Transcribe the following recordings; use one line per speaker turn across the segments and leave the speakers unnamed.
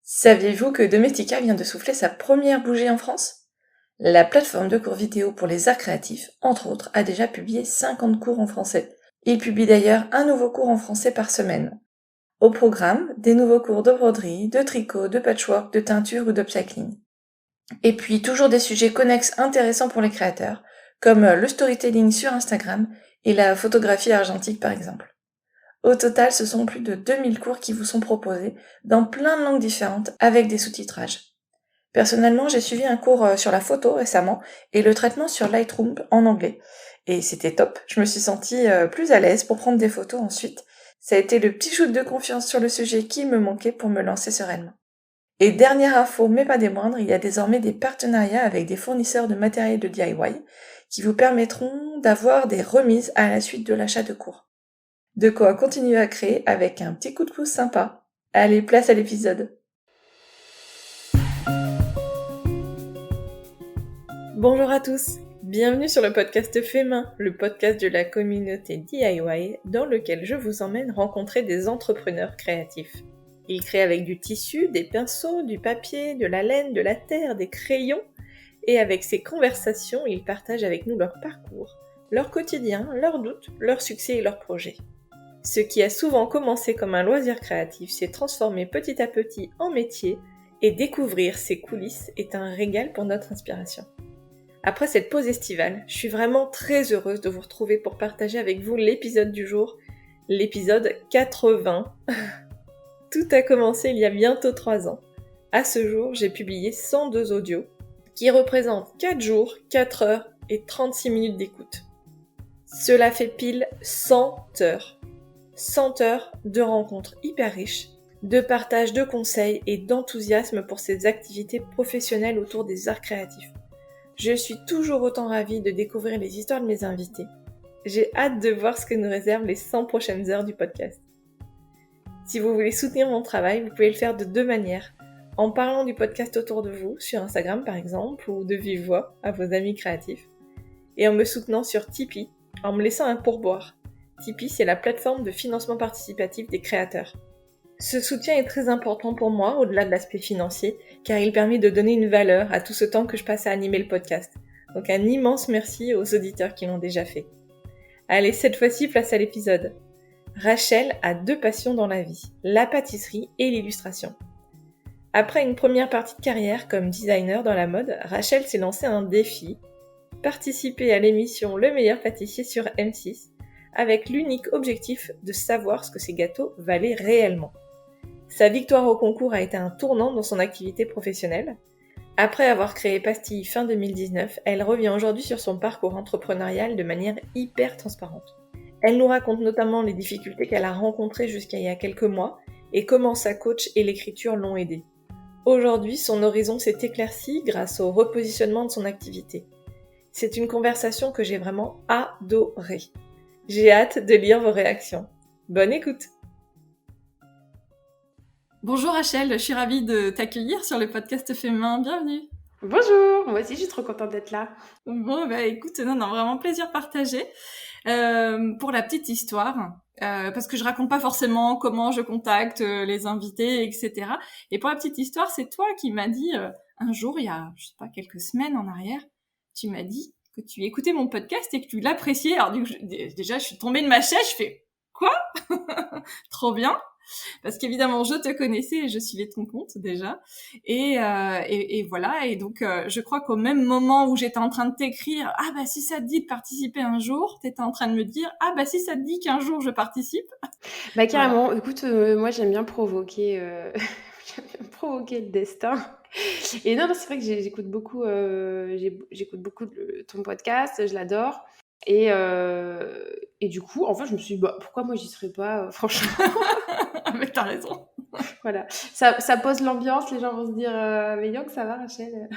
Saviez-vous que Domestika vient de souffler sa première bougie en France ? La plateforme de cours vidéo pour les arts créatifs, entre autres, a déjà publié 50 cours en français. Il publie d'ailleurs un nouveau cours en français par semaine. Au programme, des nouveaux cours de broderie, de tricot, de patchwork, de teinture ou d'upcycling. Et puis toujours des sujets connexes intéressants pour les créateurs, comme le storytelling sur Instagram et la photographie argentique par exemple. Au total, ce sont plus de 2000 cours qui vous sont proposés dans plein de langues différentes avec des sous-titrages. Personnellement, j'ai suivi un cours sur la photo récemment et le traitement sur Lightroom en anglais. Et c'était top, je me suis sentie plus à l'aise pour prendre des photos ensuite. Ça a été le petit shoot de confiance sur le sujet qui me manquait pour me lancer sereinement. Et dernière info, mais pas des moindres, il y a désormais des partenariats avec des fournisseurs de matériel de DIY qui vous permettront d'avoir des remises à la suite de l'achat de cours. De quoi continuer à créer avec un petit coup de pouce sympa. Allez, place à l'épisode. Bonjour à tous, bienvenue sur le podcast Fait Main, le podcast de la communauté DIY dans lequel je vous emmène rencontrer des entrepreneurs créatifs. Ils créent avec du tissu, des pinceaux, du papier, de la laine, de la terre, des crayons, et avec ces conversations, ils partagent avec nous leur parcours, leur quotidien, leurs doutes, leurs succès et leurs projets. Ce qui a souvent commencé comme un loisir créatif s'est transformé petit à petit en métier, et découvrir ces coulisses est un régal pour notre inspiration. Après cette pause estivale, je suis vraiment très heureuse de vous retrouver pour partager avec vous l'épisode du jour, l'épisode 80. Tout a commencé il y a bientôt 3 ans. À ce jour, j'ai publié 102 audios, qui représentent 4 jours, 4 heures et 36 minutes d'écoute. Cela fait pile 100 heures. 100 heures de rencontres hyper riches, de partage de conseils et d'enthousiasme pour ces activités professionnelles autour des arts créatifs. Je suis toujours autant ravie de découvrir les histoires de mes invités. J'ai hâte de voir ce que nous réservent les 100 prochaines heures du podcast. Si vous voulez soutenir mon travail, vous pouvez le faire de 2 manières. En parlant du podcast autour de vous, sur Instagram par exemple, ou de vive voix à vos amis créatifs. Et en me soutenant sur Tipeee, en me laissant un pourboire. Tipeee, c'est la plateforme de financement participatif des créateurs. Ce soutien est très important pour moi, au-delà de l'aspect financier, car il permet de donner une valeur à tout ce temps que je passe à animer le podcast. Donc un immense merci aux auditeurs qui l'ont déjà fait. Allez, cette fois-ci, place à l'épisode. Rachel a 2 passions dans la vie, la pâtisserie et l'illustration. Après une première partie de carrière comme designer dans la mode, Rachel s'est lancée un défi, participer à l'émission Le meilleur pâtissier sur M6, avec l'unique objectif de savoir ce que ces gâteaux valaient réellement. Sa victoire au concours a été un tournant dans son activité professionnelle. Après avoir créé Pastille fin 2019, elle revient aujourd'hui sur son parcours entrepreneurial de manière hyper transparente. Elle nous raconte notamment les difficultés qu'elle a rencontrées jusqu'à il y a quelques mois et comment sa coach et l'écriture l'ont aidée. Aujourd'hui, son horizon s'est éclairci grâce au repositionnement de son activité. C'est une conversation que j'ai vraiment adorée. J'ai hâte de lire vos réactions. Bonne écoute! Bonjour Rachel, je suis ravie de t'accueillir sur le podcast Fait Main. Bienvenue!
Bonjour, moi aussi je suis trop contente d'être là.
Bon, écoute, non, vraiment plaisir partagé. Pour la petite histoire, parce que je raconte pas forcément comment je contacte les invités, etc. Et pour la petite histoire, c'est toi qui m'as dit un jour, il y a, je sais pas, quelques semaines en arrière, tu m'as dit que tu écoutais mon podcast et que tu l'appréciais. Alors du coup, déjà, je suis tombée de ma chaise, je fais « Quoi ?» Trop bien, parce qu'évidemment, je te connaissais et je suivais ton compte déjà. Et voilà, et donc je crois qu'au même moment où j'étais en train de t'écrire « Ah bah si ça te dit de participer un jour », t'étais en train de me dire « Ah bah si ça te dit qu'un jour je participe ».
Bah carrément, voilà. Écoute, moi j'aime bien provoquer, j'aime bien provoquer le destin. Et non, c'est vrai que j'écoute beaucoup ton podcast, je l'adore. Et du coup, en fait, je me suis dit, bah, pourquoi moi j'y serais pas, franchement.
Mais t'as raison.
Voilà, ça pose l'ambiance, les gens vont se dire, mais donc ça va Rachel.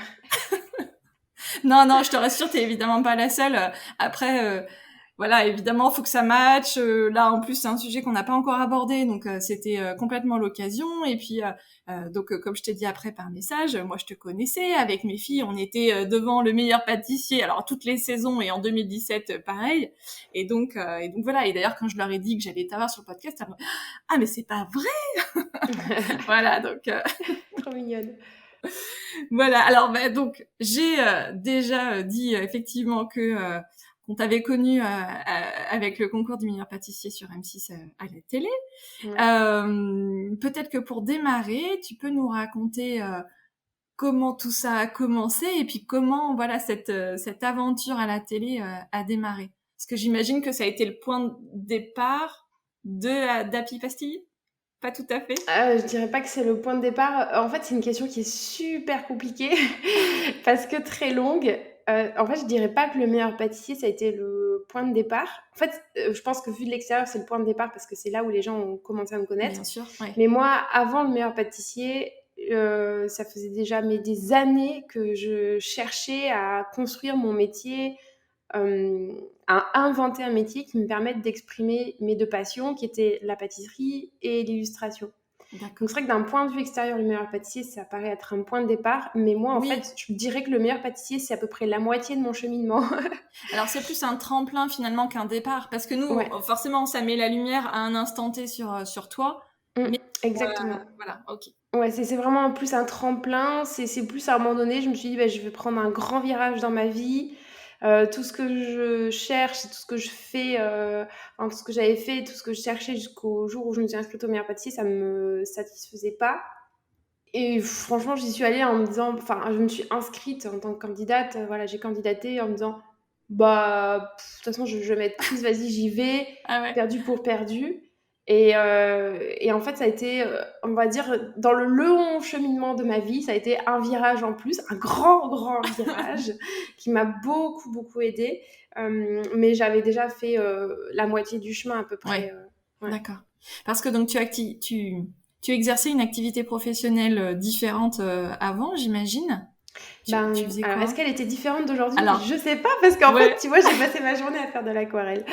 Non, je te rassure, t'es évidemment pas la seule. Après, voilà, évidemment, faut que ça matche. Là, en plus, c'est un sujet qu'on n'a pas encore abordé, donc c'était complètement l'occasion. Et puis, donc, comme je t'ai dit après par message, moi, je te connaissais. Avec mes filles, on était devant le meilleur pâtissier. Alors, toutes les saisons, et en 2017, pareil. Et donc voilà. Et d'ailleurs, quand je leur ai dit que j'allais t'avoir sur le podcast, elles m'ont dit « Ah, mais c'est pas vrai !» Voilà, donc...
mignonne.
Voilà, alors donc j'ai déjà dit effectivement que qu'on t'avait connu avec le concours du meilleur pâtissier sur M6 à la télé.
Ouais.
Peut-être que pour démarrer, tu peux nous raconter comment tout ça a commencé et puis comment voilà cette aventure à la télé a démarré. Parce que j'imagine que ça a été le point de départ d'Happy Pastille. Pas tout à fait.
Je dirais pas que c'est le point de départ. En fait, c'est une question qui est super compliquée parce que très longue. En fait, je dirais pas que le meilleur pâtissier, ça a été le point de départ. En fait, je pense que vu de l'extérieur, c'est le point de départ parce que c'est là où les gens ont commencé à me connaître.
Bien sûr, ouais.
Mais moi, avant le meilleur pâtissier, ça faisait déjà des années que je cherchais à construire mon métier, à inventer un métier qui me permette d'exprimer mes deux passions, qui étaient la pâtisserie et l'illustration.
D'accord.
Donc c'est vrai que d'un point de vue extérieur, le meilleur pâtissier, ça paraît être un point de départ, mais moi, en
Oui.
fait, je dirais que le meilleur pâtissier, c'est à peu près la moitié de mon cheminement.
Alors c'est plus un tremplin finalement qu'un départ, parce que nous,
Ouais.
forcément, ça met la lumière à un instant T sur toi. Mais
Exactement.
voilà, ok.
Ouais, c'est vraiment plus un tremplin, c'est plus à un moment donné, je me suis dit: «Bah, je vais prendre un grand virage dans ma vie». Tout ce que je cherche et tout ce que je fais, enfin tout ce que j'avais fait, tout ce que je cherchais jusqu'au jour où je me suis inscrite au meilleur pâtissier, ça me satisfaisait pas. Et franchement, j'y suis allée en me disant, enfin, je me suis inscrite en tant que candidate, voilà, j'ai candidaté en me disant, bah, de toute façon, je vais m'être prise, vas-y, j'y vais,
Ah ouais.
perdu pour perdu. Et en fait, ça a été, on va dire, dans le long cheminement de ma vie, ça a été un virage en plus, un grand, grand virage qui m'a beaucoup, beaucoup aidée. Mais j'avais déjà fait la moitié du chemin à peu près. Ouais.
D'accord. Parce que donc tu exerçais une activité professionnelle différente avant, j'imagine. Tu faisais
Alors,
quoi?
est-ce qu'elle était différente d'aujourd'hui?
Alors,
Je sais pas, parce qu'en
ouais.
fait, tu vois, j'ai passé ma journée à faire de l'aquarelle.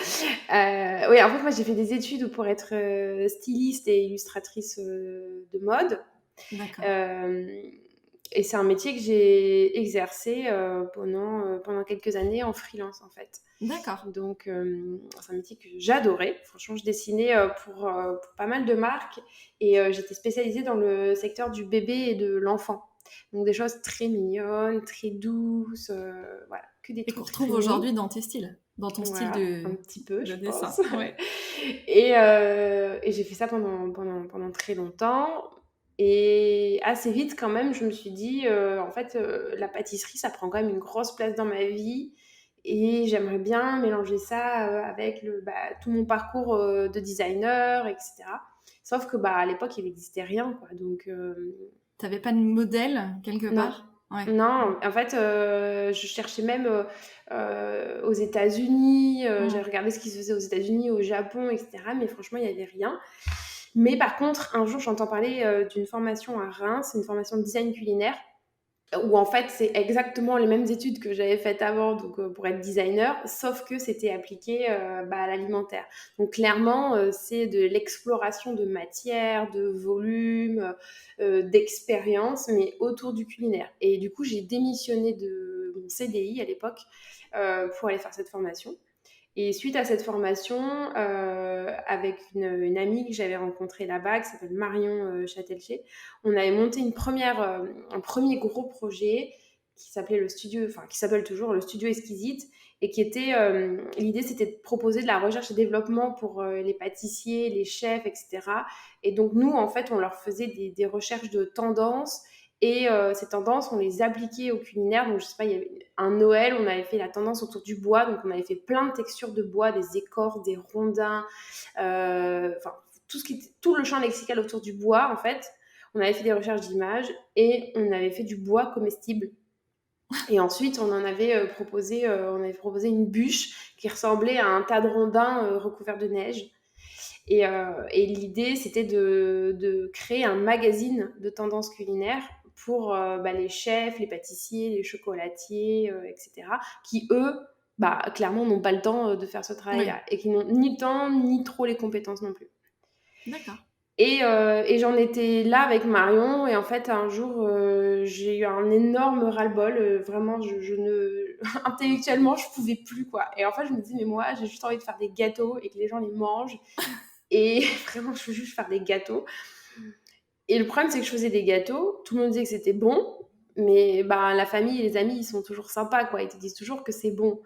Oui, en fait, moi, j'ai fait des études pour être styliste et illustratrice de mode.
D'accord.
Et c'est un métier que j'ai exercé pendant quelques années en freelance, en fait.
D'accord.
Donc, c'est un métier que j'adorais. Franchement, je dessinais pour pas mal de marques et j'étais spécialisée dans le secteur du bébé et de l'enfant. Donc, des choses très mignonnes, très douces, voilà, que des
Et qu'on
trucs
retrouve
très mous.
aujourd'hui dans tes styles, dans ton style
Voilà, un petit peu,
de
je
dessin.
pense.
Ouais.
Et j'ai fait ça pendant très longtemps. Et assez vite, quand même, je me suis dit, en fait, la pâtisserie, ça prend quand même une grosse place dans ma vie. Et j'aimerais bien mélanger ça avec tout mon parcours de designer, etc. Sauf que à l'époque, il n'existait rien, quoi. Donc,
T'avais pas de modèle quelque
non.
part? Ouais.
Non, en fait, je cherchais même aux États-Unis. J'avais regardé ce qui se faisait aux États-Unis, au Japon, etc. Mais franchement, il n'y avait rien. Mais par contre, un jour, j'entends parler d'une formation à Reims, une formation de design culinaire, où en fait, c'est exactement les mêmes études que j'avais faites avant, donc pour être designer, sauf que c'était appliqué à l'alimentaire. Donc clairement, c'est de l'exploration de matière, de volume, d'expérience, mais autour du culinaire. Et du coup, j'ai démissionné de mon CDI à l'époque pour aller faire cette formation. Et suite à cette formation, avec une amie que j'avais rencontrée là-bas, qui s'appelle Marion Châtelcher, on avait monté un premier gros projet qui s'appelait qui s'appelle toujours le Studio Exquisite, et qui était, l'idée c'était de proposer de la recherche et développement pour les pâtissiers, les chefs, etc. Et donc nous, en fait, on leur faisait des recherches de tendances, et ces tendances, on les appliquait au culinaire. Donc, je sais pas, il y avait un Noël, on avait fait la tendance autour du bois. Donc, on avait fait plein de textures de bois, des écorces, des rondins, enfin, tout le champ lexical autour du bois, en fait. On avait fait des recherches d'images et on avait fait du bois comestible. Et ensuite, on avait proposé une bûche qui ressemblait à un tas de rondins recouverts de neige. Et l'idée, c'était de créer un magazine de tendances culinaires pour les chefs, les pâtissiers, les chocolatiers, etc., qui, eux, clairement, n'ont pas le temps de faire ce travail-là, et qui n'ont ni le temps, ni trop les compétences non plus.
D'accord.
Et j'en étais là avec Marion, et en fait, un jour, j'ai eu un énorme ras-le-bol. Vraiment, intellectuellement, je pouvais plus, quoi. Et en fait, je me dis, mais moi, j'ai juste envie de faire des gâteaux et que les gens les mangent. Et vraiment, je veux juste faire des gâteaux. Et le problème, c'est que je faisais des gâteaux, tout le monde disait que c'était bon, mais bah, la famille et les amis, ils sont toujours sympas, quoi. Ils te disent toujours que c'est bon.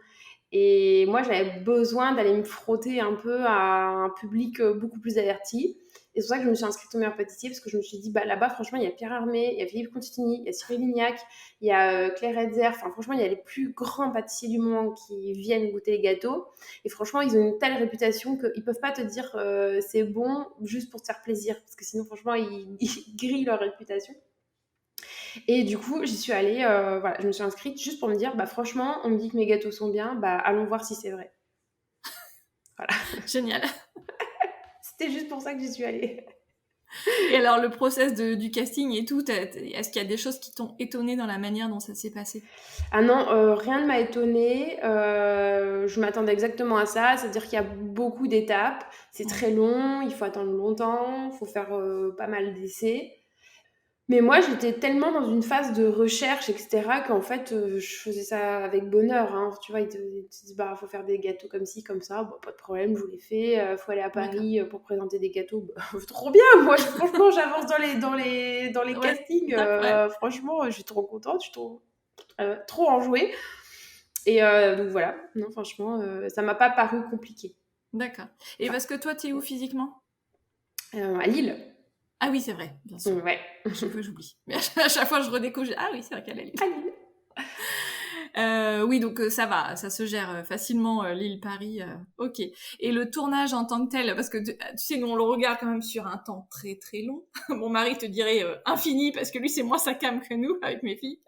Et moi, j'avais besoin d'aller me frotter un peu à un public beaucoup plus averti. Et c'est pour ça que je me suis inscrite au meilleur pâtissier, parce que je me suis dit, bah, là-bas, franchement, il y a Pierre Hermé, il y a Philippe Constantini, il y a Cyril Lignac, il y a Claire Hetzer. Enfin, franchement, il y a les plus grands pâtissiers du monde qui viennent goûter les gâteaux. Et franchement, ils ont une telle réputation qu'ils ne peuvent pas te dire c'est bon juste pour te faire plaisir. Parce que sinon, franchement, ils grillent leur réputation. Et du coup, j'y suis allée, voilà, je me suis inscrite juste pour me dire, bah franchement, on me dit que mes gâteaux sont bien, bah allons voir si c'est vrai. Voilà.
Génial.
C'était juste pour ça que j'y suis allée.
Et alors, le process du casting et tout, est-ce qu'il y a des choses qui t'ont étonnée dans la manière dont ça s'est passé?
Ah non, rien ne m'a étonnée. Je m'attendais exactement à ça, c'est-à-dire qu'il y a beaucoup d'étapes, c'est très long, il faut attendre longtemps, il faut faire pas mal d'essais. Mais moi, j'étais tellement dans une phase de recherche, etc., qu'en fait, je faisais ça avec bonheur. Hein. Tu vois, ils te disent, bah, faut faire des gâteaux comme ci, comme ça. Bon, pas de problème, je vous les fais. Faut aller à Paris pour présenter des gâteaux. Bah, trop bien, moi, franchement, j'avance dans les
Ouais,
castings.
ouais.
Franchement, je suis trop contente, je suis trop enjouée. Et donc voilà, non, franchement, ça m'a pas paru compliqué.
D'accord. Et
Enfin,
parce que toi, t'es où physiquement?
à Lille.
Ah oui, c'est vrai, bien sûr.
Ouais,
J'oublie. Mais à chaque fois, je redécouvre. Ah oui, c'est vrai qu'elle est Lille.
à Lille.
Oui, donc ça va, ça se gère facilement, Lille-Paris. Ok. Et le tournage en tant que tel, parce que tu sais, nous on le regarde quand même sur un temps très très long. Mon mari te dirait infini, parce que lui c'est moins sa cam que nous avec mes filles.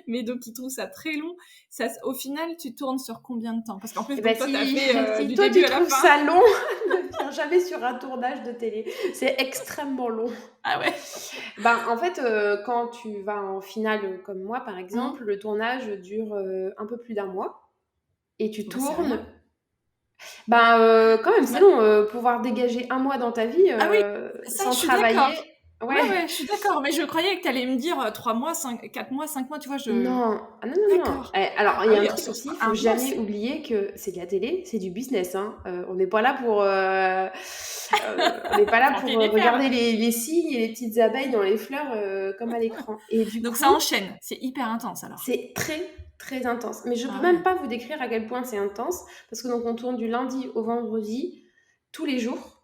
Mais donc il trouve ça très long. Ça, au final, tu tournes sur combien de temps? Parce qu'en plus,
Et bah
donc, toi, t'as
si,
fait
si
du
toi tu
début à la
trouves
fin.
ça long, ne viens jamais sur un tournage de télé. C'est extrêmement long.
Ah ouais.
Ben, en fait, quand tu vas en finale comme moi, par
Mmh.
exemple, le tournage dure un peu plus d'un mois. Et tu
Bah, c'est rien.
tournes. Ben, quand même, c'est
Ouais.
long. Pouvoir dégager un mois dans ta vie
Ah oui, ça, je
sans
suis
travailler.
d'accord. Ouais,
Ouais.
ouais, je suis d'accord. Mais je croyais que t'allais me dire 3 mois, 5, 4 mois, 5 mois, tu vois, je...
Non, ah non, non, non.
D'accord.
Alors, il
Ah
y a un
oui,
truc
sur
aussi, il faut
un mois,
jamais
c'est...
oublier que c'est de la télé, c'est du business. Hein. On n'est pas là pour, on n'est pas là pour
Planter les perles.
regarder les cygnes et les petites abeilles dans les fleurs comme à l'écran. Et du
Donc ça
coup,
enchaîne. C'est hyper intense alors.
c'est très, très intense. Mais je peux
Ah
même
ouais.
pas vous décrire à quel point c'est intense, parce que donc on tourne du lundi au vendredi, tous les jours.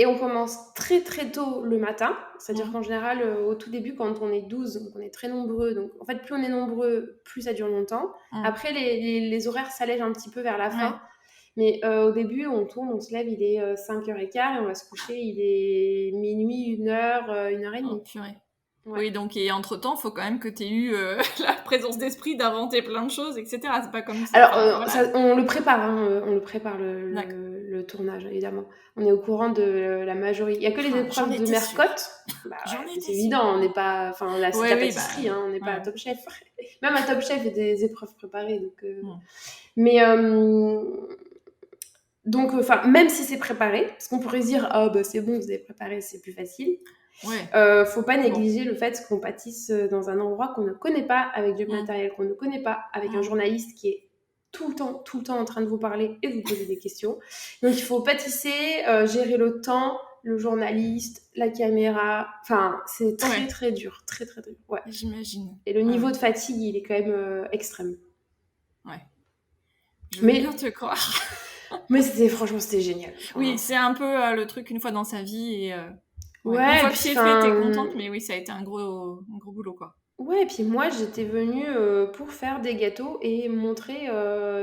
Et on commence très très tôt le matin, c'est-à-dire
Mmh.
qu'en général, au tout début, quand on est 12, donc on est très nombreux, donc en fait, plus on est nombreux, plus ça dure longtemps.
Mmh.
Après, les horaires s'allègent un petit peu vers la
Ouais.
fin, mais au début, on tourne, on se lève, il est 5h15 et on va se coucher, il est minuit, 1h, 1h30.
Oh purée.
Ouais.
Oui, donc et entre-temps, faut quand même que tu aies eu la présence d'esprit d'inventer plein de choses, etc. C'est pas comme ça.
Alors,
Enfin, voilà.
on le prépare, hein, on le prépare
D'accord.
le tournage, évidemment. On est au courant de la majorité. Il y a que les
Ah, j'en
épreuves de
étais sûre.
Mercotte. Bah
J'en
ouais, c'est
étais sûre.
évident, on n'est pas. Enfin, là, c'est de
Ouais,
la
oui, bah,
pâtisserie, hein, on n'est pas à
ouais.
Top Chef. Même à Top Chef, il y a des épreuves préparées.
Mmh.
Mais, donc, enfin, même si c'est préparé, parce qu'on pourrait se dire, ah, bah c'est bon, vous avez préparé, c'est plus facile.
Ouais.
Faut pas
Bon.
négliger le fait qu'on pâtisse dans un endroit qu'on ne connaît pas, avec du
Mmh.
matériel qu'on ne connaît pas, avec un
Mmh.
journaliste qui est tout le temps en train de vous parler et vous poser des questions. Donc il faut pâtisser, gérer le temps, le journaliste, la caméra. Enfin, c'est très
Ouais,
très dur, très très dur. Ouais.
j'imagine.
Et le
Ouais,
niveau
ouais.
de fatigue, il est quand même extrême.
Ouais. Je veux bien
Mais,
te croire.
franchement, c'était génial.
Oui,
Enfin,
c'est un peu le truc une fois dans sa vie et ouais. Une
ouais, et
fois que
puis
c'est fait, t'es
enfin,
contente, mais oui, ça a été un gros boulot, quoi.
ouais, et puis moi, j'étais venue pour faire des gâteaux et montrer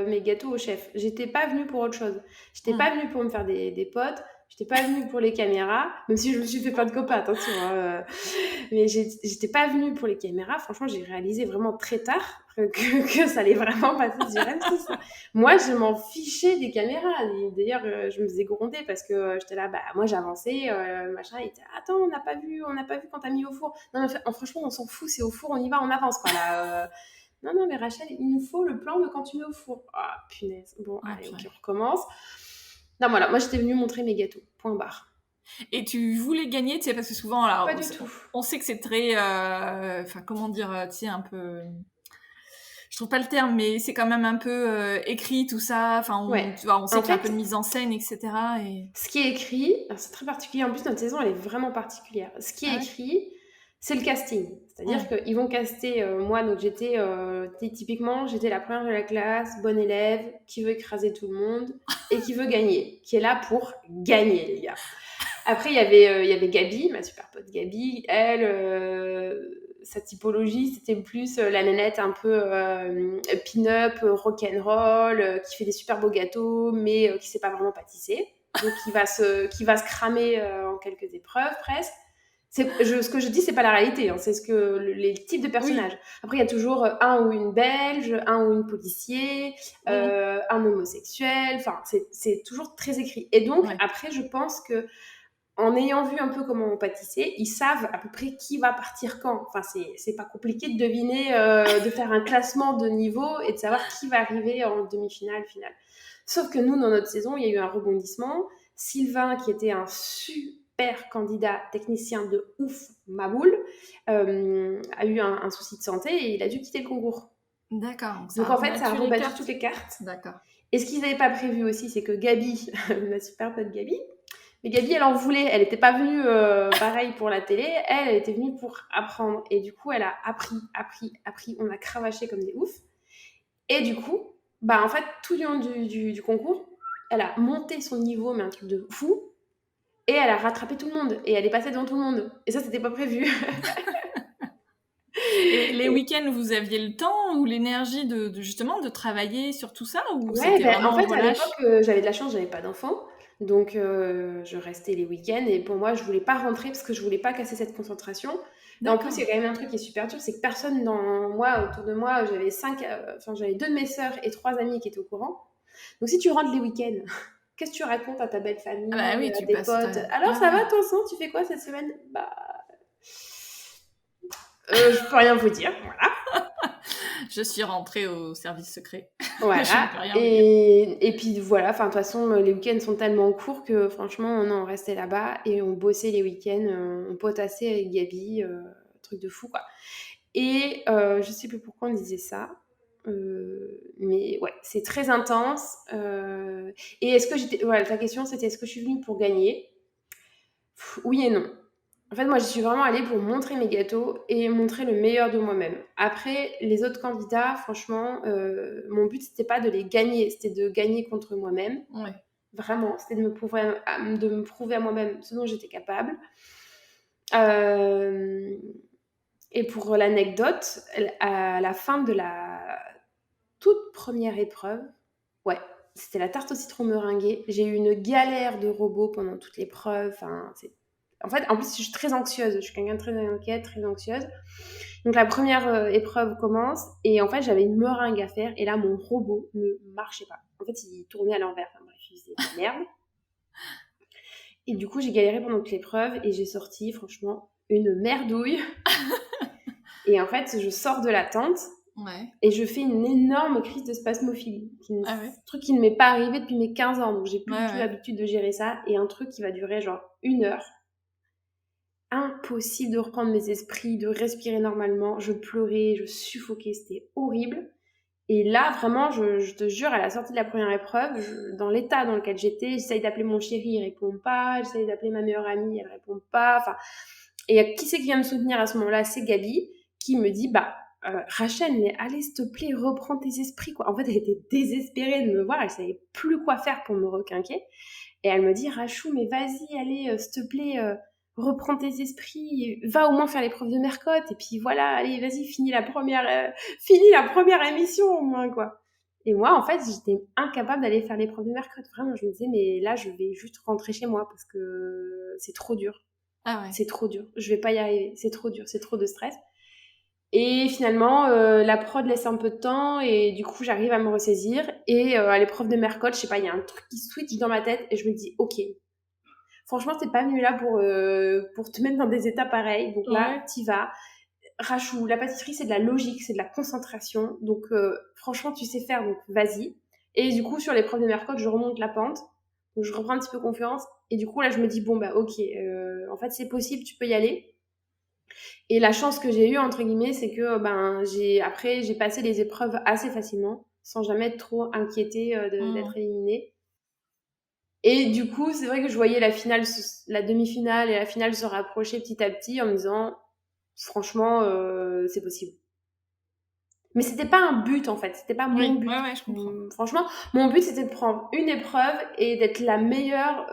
mes gâteaux au chef. J'étais pas venue pour autre chose. J'étais
Mmh.
pas venue pour me faire des potes. J'étais pas venue pour les caméras, même si je me suis fait plein de copains, attention. Hein, mais j'étais pas venue pour les caméras. Franchement, j'ai réalisé vraiment très tard que ça allait vraiment passer sur M6. Moi, je m'en fichais des caméras. Et d'ailleurs, je me faisais gronder parce que j'étais là, bah, moi j'avançais, machin. Il était, attends, on n'a pas vu quand t'as mis au four. Non, mais franchement, on s'en fout, c'est au four, on y va, on avance, quoi, là. Non, non, mais Rachel, il nous faut le plan de quand tu mets au four. Ah, punaise. Bon,
Ah,
allez, ok,
purée.
on recommence. Non, voilà, moi j'étais venue montrer mes gâteaux. Point barre.
Et tu voulais gagner, tu sais, parce que souvent, alors,
Pas du tout.
on sait que c'est très, enfin, comment dire, tu sais, un peu, je trouve pas le terme, mais c'est quand même un peu écrit tout ça. Enfin,
Ouais.
tu vois, on sait
En
qu'il y a un
fait,
peu de mise en scène, etc. Et...
ce qui est écrit, alors c'est très particulier, en plus notre saison elle est vraiment particulière. Ce qui est
Ah ouais.
écrit, c'est le casting. C'est-à-dire qu'ils vont caster moi, donc typiquement, j'étais la première de la classe, bonne élève, qui veut écraser tout le monde et qui veut gagner, qui est là pour gagner, les gars. Après, il y avait Gabi, ma super pote Gabi. Elle, sa typologie, c'était plus la nénette un peu pin-up, rock'n'roll, qui fait des super beaux gâteaux, mais qui sait pas vraiment pâtisser. Donc, qui va se cramer en quelques épreuves, presque. Ce que je dis, c'est pas la réalité, hein, c'est les types de personnages.
Oui.
Après, il y a toujours un ou une belge, un ou une policier, un homosexuel. Enfin, c'est toujours très écrit. Et donc, après, je pense que en ayant vu un peu comment on pâtissait, ils savent à peu près qui va partir quand. Enfin, c'est pas compliqué de deviner, de faire un classement de niveau et de savoir qui va arriver en demi-finale, finale. Sauf que nous, dans notre saison, il y a eu un rebondissement. Sylvain, qui était un super candidat technicien de ouf, maboule, a eu un souci de santé et il a dû quitter le concours.
D'accord.
Donc en fait, ça a rebattu toutes les cartes.
D'accord.
Et ce qu'ils n'avaient pas prévu aussi, c'est que Gabi, ma super pote Gabi, mais Gabi, elle en voulait. Elle n'était pas venue, pareil, pour la télé. Elle était venue pour apprendre. Et du coup, elle a appris. On a cravaché comme des oufs. Et du coup, bah, en fait, tout du long du concours, elle a monté son niveau, mais un truc de fou. Et elle a rattrapé tout le monde. Et elle est passée devant tout le monde. Et ça, c'était pas prévu.
Et les week-ends, vous aviez le temps ou l'énergie justement de travailler sur tout ça ou
Ouais,
c'était vraiment
en fait, à
relâche?
l'époque, j'avais de la chance, j'avais pas d'enfants. Donc, je restais les week-ends. Et pour moi, je voulais pas rentrer parce que je voulais pas casser cette concentration. Et en plus, il y a quand même un truc qui est super dur, c'est que personne dans moi, autour de moi, j'avais 2 de mes sœurs et 3 amis qui étaient au courant. Donc, si tu rentres les week-ends, qu'est-ce que tu racontes à ta belle famille,
Ah bah oui,
à
tu
tes
passes
potes? Alors, ça va, ton sang? Tu fais quoi cette semaine? Bah, je peux rien vous dire, voilà.
Je suis rentrée au service secret.
Voilà.
Je ne peux rien vous dire.
Et puis voilà, enfin, de toute façon, les week-ends sont tellement courts que franchement, non, on restait là-bas et on bossait les week-ends, on potassait avec Gabi, truc de fou, quoi. Et je sais plus pourquoi on disait ça, mais ouais, c'est très intense. Et est-ce que j'étais. Voilà, ta question, c'était est-ce que je suis venue pour gagner? Oui et non. En fait, moi, j'y suis vraiment allée pour montrer mes gâteaux et montrer le meilleur de moi-même. Après, les autres candidats, franchement, mon but, c'était pas de les gagner, c'était de gagner contre moi-même.
Ouais.
Vraiment, c'était de me prouver à moi-même ce dont j'étais capable. Et pour l'anecdote, à la fin de la toute première épreuve, ouais, c'était la tarte au citron meringuée. J'ai eu une galère de robot pendant toute l'épreuve. En fait, en plus, je suis très anxieuse. Je suis quelqu'un de très inquiète, très anxieuse. Donc, la première épreuve commence. Et en fait, j'avais une meringue à faire. Et là, mon robot ne marchait pas. En fait, il tournait à l'envers. Enfin, bref, il faisait de la merde. Et du coup, j'ai galéré pendant toute l'épreuve. Et j'ai sorti, franchement, une merdouille. Et en fait, je sors de la tente.
Ouais.
Et je fais une énorme crise de spasmophilie. Truc qui ne m'est pas arrivé depuis mes 15 ans. Donc, j'ai plus du tout l'habitude de gérer ça. Et un truc qui va durer genre 1 heure. Impossible de reprendre mes esprits, de respirer normalement. Je pleurais, je suffoquais, c'était horrible. Et là, vraiment, je te jure, à la sortie de la première épreuve, dans l'état dans lequel j'étais, j'essaye d'appeler mon chéri, il répond pas. J'essaye d'appeler ma meilleure amie, elle répond pas. Enfin, et qui c'est qui vient me soutenir à ce moment-là? C'est Gabi, qui me dit, Rachel, mais allez, s'il te plaît, reprends tes esprits, quoi. En fait, elle était désespérée de me voir, elle savait plus quoi faire pour me requinquer. Et elle me dit, Rachou, mais vas-y, allez, s'il te plaît, reprends tes esprits, va au moins faire l'épreuve de Mercotte, et puis voilà, allez, vas-y, finis la première émission au moins, quoi. Et moi, en fait, j'étais incapable d'aller faire l'épreuve de Mercotte. Vraiment, je me disais, mais là, je vais juste rentrer chez moi parce que c'est trop dur.
Ah ouais.
C'est trop dur. Je vais pas y arriver. C'est trop dur. C'est trop de stress. Et finalement, la prod laisse un peu de temps et du coup, j'arrive à me ressaisir. Et à l'épreuve de Mercotte, je sais pas, il y a un truc qui switch dans ma tête et je me dis, ok, franchement, t'es pas venu là pour te mettre dans des états pareils. Donc là, t'y vas. Rachou, la pâtisserie, c'est de la logique, c'est de la concentration. Donc franchement, tu sais faire, donc vas-y. Et du coup, sur l'épreuve de Mercotte, je remonte la pente. Donc je reprends un petit peu confiance. Et du coup, là, je me dis, bon, ok, en fait, c'est possible, tu peux y aller. Et la chance que j'ai eue, entre guillemets, c'est que j'ai passé les épreuves assez facilement, sans jamais être trop inquiétée
Mmh.
d'être éliminée. Et du coup, c'est vrai que je voyais la demi-finale et la finale se rapprocher petit à petit en me disant, franchement, c'est possible. Mais c'était pas un but en fait, c'était pas mon
Oui, ouais,
but.
ouais, je comprends.
Franchement, mon but c'était de prendre une épreuve et d'être la meilleure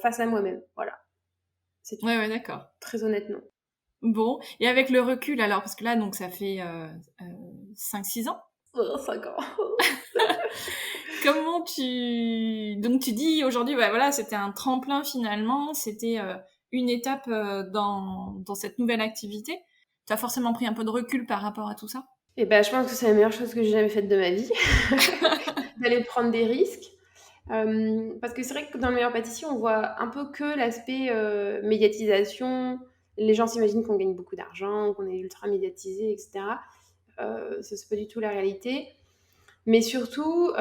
face à moi-même. Voilà, c'est tout.
Ouais, ouais, d'accord.
Très honnêtement.
Bon, et avec le recul alors, parce que là, donc ça fait 5-6 ans.
Oh, 5 ans.
Comment tu... Donc tu dis aujourd'hui, ouais, voilà, c'était un tremplin finalement, c'était une étape dans cette nouvelle activité. Tu as forcément pris un peu de recul par rapport à tout ça?
Et ben, je pense que c'est la meilleure chose que j'ai jamais faite de ma vie, d'aller prendre des risques. Parce que c'est vrai que dans le meilleur pâtissier, on voit un peu que l'aspect médiatisation. Les gens s'imaginent qu'on gagne beaucoup d'argent, qu'on est ultra médiatisé, etc. Ça, c'est pas du tout la réalité. Mais surtout,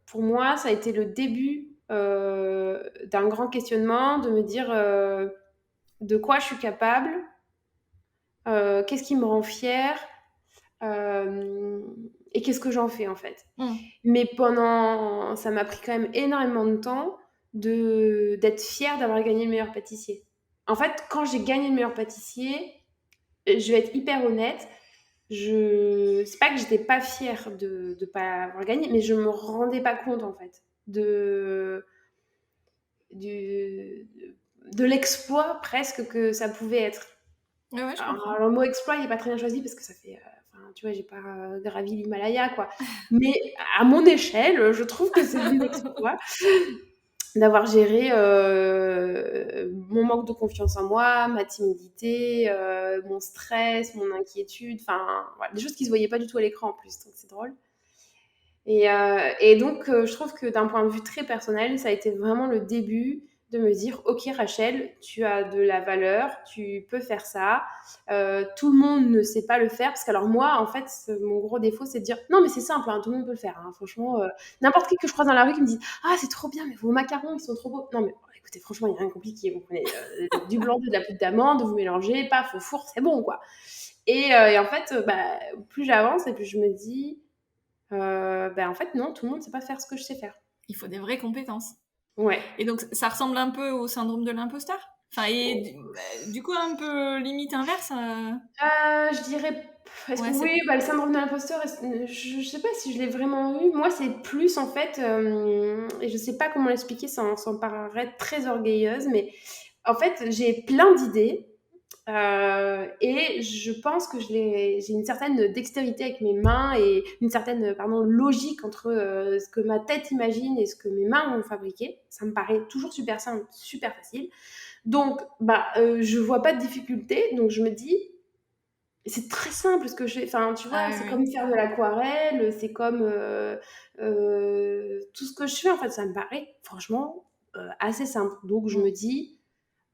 pour moi, ça a été le début d'un grand questionnement, de me dire de quoi je suis capable, qu'est-ce qui me rend fière, euh, et qu'est-ce que j'en fais en fait.
Mm.
Mais ça m'a pris quand même énormément de temps d'être fière d'avoir gagné le meilleur pâtissier. En fait, quand j'ai gagné le meilleur pâtissier, je vais être hyper honnête, c'est pas que j'étais pas fière de ne pas avoir gagné, mais je me rendais pas compte en fait de du, de l'exploit presque que ça pouvait être.
Ouais, ouais, je comprends.
Alors, le mot exploit, il est pas très bien choisi parce que ça fait, enfin, tu vois, j'ai pas gravi l'Himalaya, quoi. Mais à mon échelle, je trouve que c'est un exploit d'avoir géré mon manque de confiance en moi, ma timidité, mon stress, mon inquiétude, enfin, voilà, des choses qui se voyaient pas du tout à l'écran en plus, donc c'est drôle. Et donc, je trouve que d'un point de vue très personnel, ça a été vraiment le début de me dire, ok Rachel, tu as de la valeur, tu peux faire ça. Tout le monde ne sait pas le faire parce que alors moi, en fait, mon gros défaut, c'est de dire, non mais c'est simple, hein, tout le monde peut le faire. Hein. Franchement, n'importe qui que je croise dans la rue qui me dit, ah c'est trop bien, mais vos macarons ils sont trop beaux. Non mais écoutez, franchement, il n'y a rien de compliqué. Vous prenez du blanc, de la poudre d'amande, vous mélangez, paf, au four, c'est bon quoi. Et en fait, plus j'avance et plus je me dis, en fait, non, tout le monde ne sait pas faire ce que je sais faire.
Il faut des vraies compétences.
Ouais.
Et donc ça ressemble un peu au syndrome de l'imposteur? Enfin, et du coup, un peu limite inverse.
Je dirais, est-ce que
Ouais,
oui, le syndrome de l'imposteur, je sais pas si je l'ai vraiment eu. Moi, c'est plus en fait, et je sais pas comment l'expliquer sans paraître très orgueilleuse, mais en fait, j'ai plein d'idées. Et je pense que j'ai une certaine dextérité avec mes mains et une certaine logique entre ce que ma tête imagine et ce que mes mains vont fabriquer. Ça me paraît toujours super simple, super facile. Donc, je vois pas de difficulté. Donc, je me dis, c'est très simple ce que je fais. Enfin, tu vois,
ah
c'est
oui,
comme
oui.
faire de l'aquarelle, c'est comme tout ce que je fais. En fait, ça me paraît franchement assez simple. Donc, je me
Mm.
dis,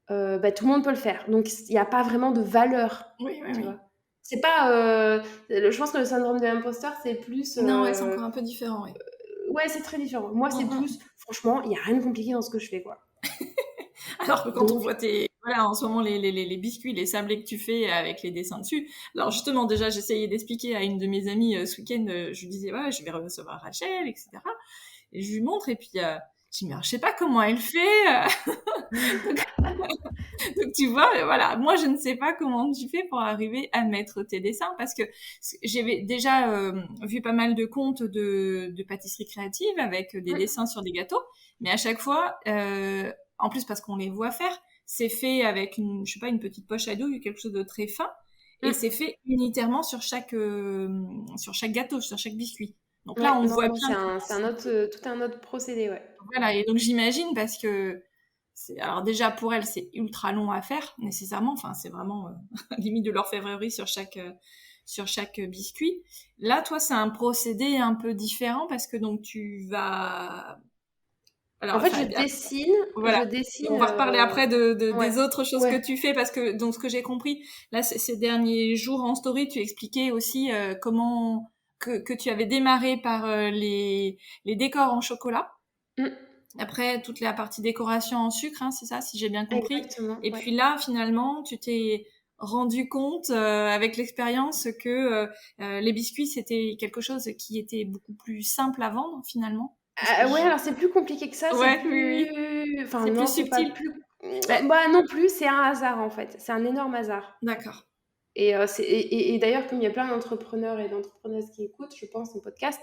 tout le monde peut le faire. Donc, il n'y a pas vraiment de valeur,
Oui, oui,
tu
oui.
vois. C'est pas. Je pense que le syndrome de l'imposteur, c'est plus.
Non, ouais, c'est encore un peu différent, oui.
Ouais, c'est très différent. Moi,
Mm,
c'est plus.
mm.
Franchement, il n'y a rien de compliqué dans ce que je fais, quoi.
Alors que quand on
Donc,
voit voilà, en ce moment, les biscuits, les sablés que tu fais avec les dessins dessus. Alors justement, déjà, j'essayais d'expliquer à une de mes amies ce week-end, je lui disais, ouais, je vais recevoir Rachel, etc. Et je lui montre, et puis je dis, mais alors, je sais pas comment elle fait. Donc, donc, tu vois, voilà, moi je ne sais pas comment tu fais pour arriver à mettre tes dessins, parce que j'avais déjà vu pas mal de comptes de pâtisserie créative avec des dessins sur des gâteaux, mais à chaque fois, en plus parce qu'on les voit faire, c'est fait avec je sais pas, une petite poche à douille, quelque chose de très fin, et c'est fait unitairement sur chaque gâteau, sur chaque biscuit. Donc là,
ouais,
on
non,
voit
non,
bien comment
c'est un autre, tout un autre procédé, ouais.
voilà, et donc j'imagine parce que alors déjà pour elle c'est ultra long à faire nécessairement, enfin c'est vraiment limite de l'orfèvrerie sur chaque biscuit. Là toi c'est un procédé un peu différent parce que donc tu vas alors
En fait,
enfin voilà.
je
Et
dessine,
on va reparler après
ouais,
des autres choses que
ouais.
tu fais parce que donc ce que j'ai compris là ces derniers jours en story tu expliquais aussi comment que tu avais démarré par les décors en chocolat.
Mm,
Après, toute la partie décoration en sucre, hein, c'est ça, si j'ai bien compris.
exactement,
Et
ouais.
puis là, finalement, tu t'es rendu compte avec l'expérience que les biscuits, c'était quelque chose qui était beaucoup plus simple à vendre finalement?
Ouais, alors c'est plus compliqué que ça, c'est
Ouais, oui, oui.
plus enfin
C'est plus
non, c'est pas
subtil.
plus
Bah,
bah, non plus, c'est un hasard, en fait. C'est un énorme hasard.
d'accord.
Et d'ailleurs, comme il y a plein d'entrepreneurs et d'entrepreneuses qui écoutent, je pense, mon podcast,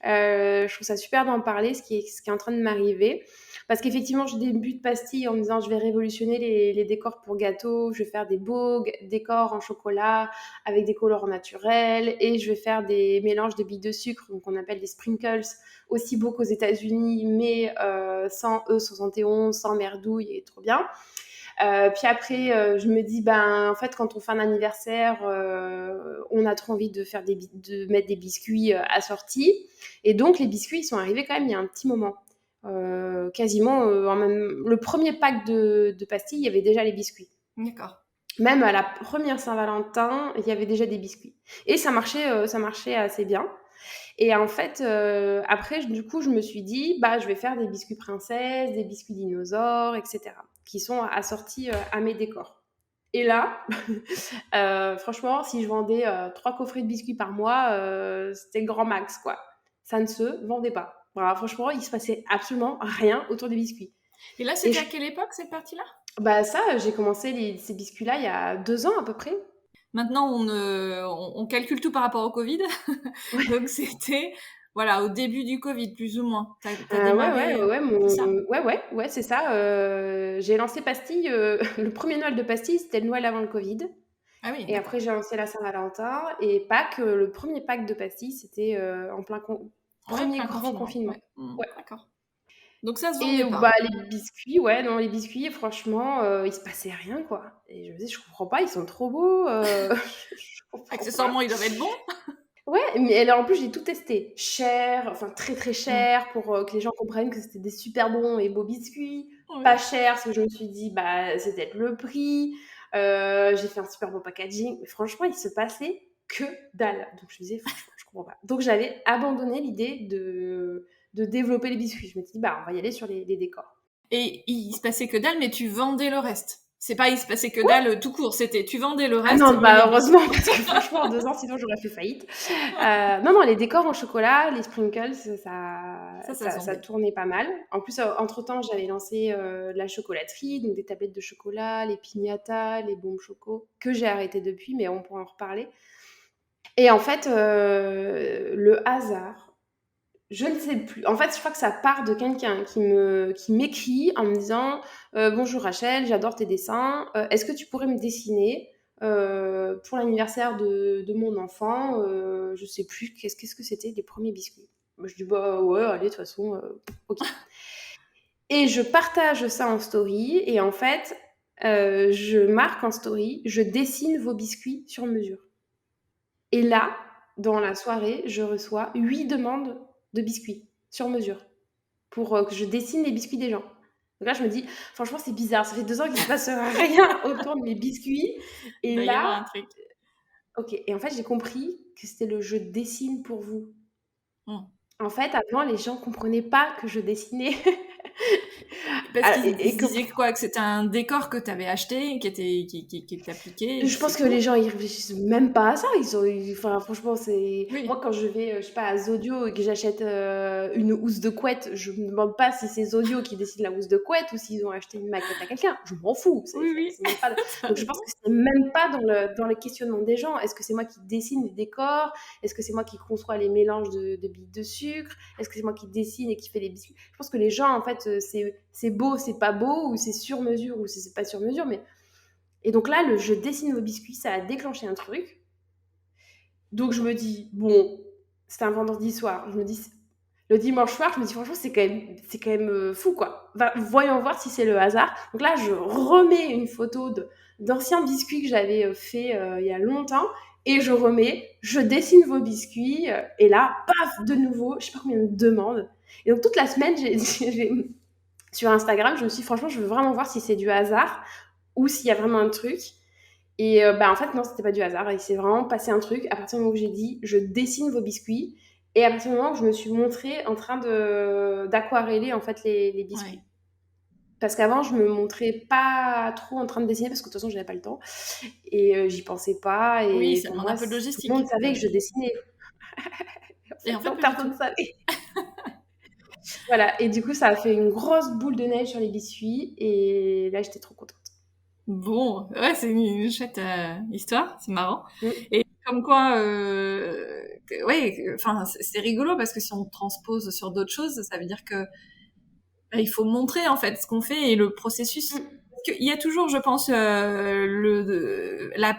je trouve ça super d'en parler, ce qui est en train de m'arriver. Parce qu'effectivement, je débute pastille en me disant je vais révolutionner les décors pour gâteaux, je vais faire des beaux décors en chocolat avec des colorants naturels et je vais faire des mélanges de billes de sucre, donc on appelle des sprinkles, aussi beaux qu'aux États-Unis, mais sans E71, sans merdouille et trop bien. Puis après, je me dis, ben, en fait, quand on fait un anniversaire, on a trop envie de mettre des biscuits assortis. Et donc, les biscuits, ils sont arrivés quand même il y a un petit moment. Quasiment, le premier pack de pastilles, il y avait déjà les biscuits.
D'accord.
Même à la première Saint-Valentin, il y avait déjà des biscuits. Et ça marchait assez bien. Et en fait, après, du coup, je me suis dit, bah, je vais faire des biscuits princesses, des biscuits dinosaures, etc., qui sont assortis à mes décors. Et là, franchement, si je vendais 3 coffrets de biscuits par mois, c'était grand max, quoi. Ça ne se vendait pas. Voilà, franchement, il se passait absolument rien autour des biscuits.
Et là,
Et
c'était à quelle époque, cette partie-là?
bah ça, j'ai commencé ces biscuits-là il y a 2 ans à peu près.
Maintenant, on calcule tout par rapport au Covid. Donc, c'était, voilà, au début du Covid, plus ou moins. T'as
Ouais, ouais,
démarré,
ouais, ouais,
c'est ça?
ouais, c'est ça. J'ai lancé Pastille, le premier Noël de Pastille, c'était le Noël avant le Covid.
Ah oui,
Et
d'accord.
après, j'ai lancé la Saint-Valentin. Et Pâques, le premier pack de pastilles, c'était en plein
Ouais,
premier
plein
grand
confinement.
confinement.
Ouais.
Ouais.
D'accord. Donc, ça se
Et
vendait
bah,
pas.
les biscuits, ouais, non, les biscuits, franchement, il se passait rien, quoi. Et je me disais, je comprends pas, ils sont trop beaux. Je comprends pas.
Accessoirement, ils doivent être bons.
Ouais, mais alors en plus, j'ai tout testé. Cher, enfin très très
Mm.
cher pour que les gens comprennent que c'était des super bons et beaux biscuits. Pas
Oui.
cher, parce que je me suis dit, bah, c'est peut-être le prix. J'ai fait un super beau packaging. Mais franchement, il se passait que dalle. Donc je me disais, franchement, je comprends pas. Donc j'avais abandonné l'idée de développer les biscuits. Je me suis dit, bah, on va y aller sur les décors.
Et il se passait que dalle, mais tu vendais le reste. C'est pas il se passait que
Ouais.
dalle tout court, c'était tu vendais le
Ah
reste,
non,
mais
bah
les
heureusement,
biscuits.
parce que franchement, en 2 ans, sinon j'aurais fait faillite. Non, non, les décors en chocolat, les sprinkles,
Ça se
ça
vendait.
tournait pas mal. En plus, entre-temps, j'avais lancé la chocolaterie, donc des tablettes de chocolat, les piñatas, les bombes choco, que j'ai arrêté depuis, mais on pourra en reparler. Et en fait, le hasard, je ne sais plus. En fait, je crois que ça part de quelqu'un qui m'écrit en me disant bonjour Rachel, j'adore tes dessins. Est-ce que tu pourrais me dessiner pour l'anniversaire de mon enfant Je sais plus qu'est-ce que c'était les premiers biscuits. Moi, je dis bah ouais, allez, de toute façon, ok. Et je partage ça en story et en fait, je marque en story, je dessine vos biscuits sur mesure. Et là, dans la soirée, je reçois 8 demandes de biscuits sur mesure pour que je dessine les biscuits des gens. Donc là, je me dis, franchement, c'est bizarre. Ça fait 2 ans qu'il se passe rien autour de mes biscuits.
Il
Et
doit y avoir
là,
un truc.
ok. Et en fait, j'ai compris que c'était le je dessine pour vous.
Mm.
En fait, avant, les gens comprenaient pas que je dessinais.
Parce
Ah,
qu'ils
et
se
que
disaient quoi? Que c'était un décor que tu avais acheté, qui était appliqué, et
je
puis c'est
pense que les
tout?
gens, ils réfléchissent même pas à ça. Enfin, franchement, c'est
Oui.
moi quand je vais, je sais pas, à Zodio et que j'achète une housse de couette, je me demande pas si c'est Zodio qui décide la housse de couette ou s'ils ont acheté une maquette à quelqu'un. Je m'en fous.
Oui, oui.
C'est même pas.
Ça
Donc je pense
dépend.
que c'est même pas dans le questionnement des gens. Est-ce que c'est moi qui dessine les décors? Est-ce que c'est moi qui conçois les mélanges de billes de sucre? Est-ce que c'est moi qui dessine et qui fait les biscuits? Je pense que les gens, en fait, c'est beau, c'est pas beau, ou c'est sur mesure, ou c'est pas sur mesure, mais et donc là, le je dessine vos biscuits, ça a déclenché un truc. Donc je me dis, bon, c'était un vendredi soir. Je me dis, le dimanche soir, je me dis, franchement, c'est quand même fou, quoi. Voyons voir si c'est le hasard. Donc là, je remets une photo d'anciens biscuits que j'avais fait il y a longtemps. Et je remets, je dessine vos biscuits. Et là, paf, de nouveau, je sais pas combien de demandes. Et donc toute la semaine, sur Instagram, je me suis dit, franchement, je veux vraiment voir si c'est du hasard ou s'il y a vraiment un truc. Et bah, en fait, non, c'était pas du hasard. Il s'est vraiment passé un truc à partir du moment où j'ai dit je dessine vos biscuits. Et à partir du moment où je me suis montrée en train d'aquareller en fait les biscuits.
Ouais.
Parce qu'avant, je me montrais pas trop en train de dessiner parce que de toute façon, j'avais pas le temps et j'y pensais pas
Oui,
et
ça
pour
demande un
moi,
peu de
tout le monde
logistique.
savait que je dessinais. En
Et
fait,
en fait,
non,
pas du
personne
tout.
ne savait. Voilà et du coup, ça a fait une grosse boule de neige sur les biscuits et là, j'étais trop contente.
Bon, ouais, c'est une chouette histoire, c'est marrant.
Mmh.
Et comme quoi, ouais, enfin, c'est rigolo parce que si on transpose sur d'autres choses, ça veut dire que il faut montrer en fait ce qu'on fait et le processus.
Mmh.
Parce qu'il y a toujours, je pense, la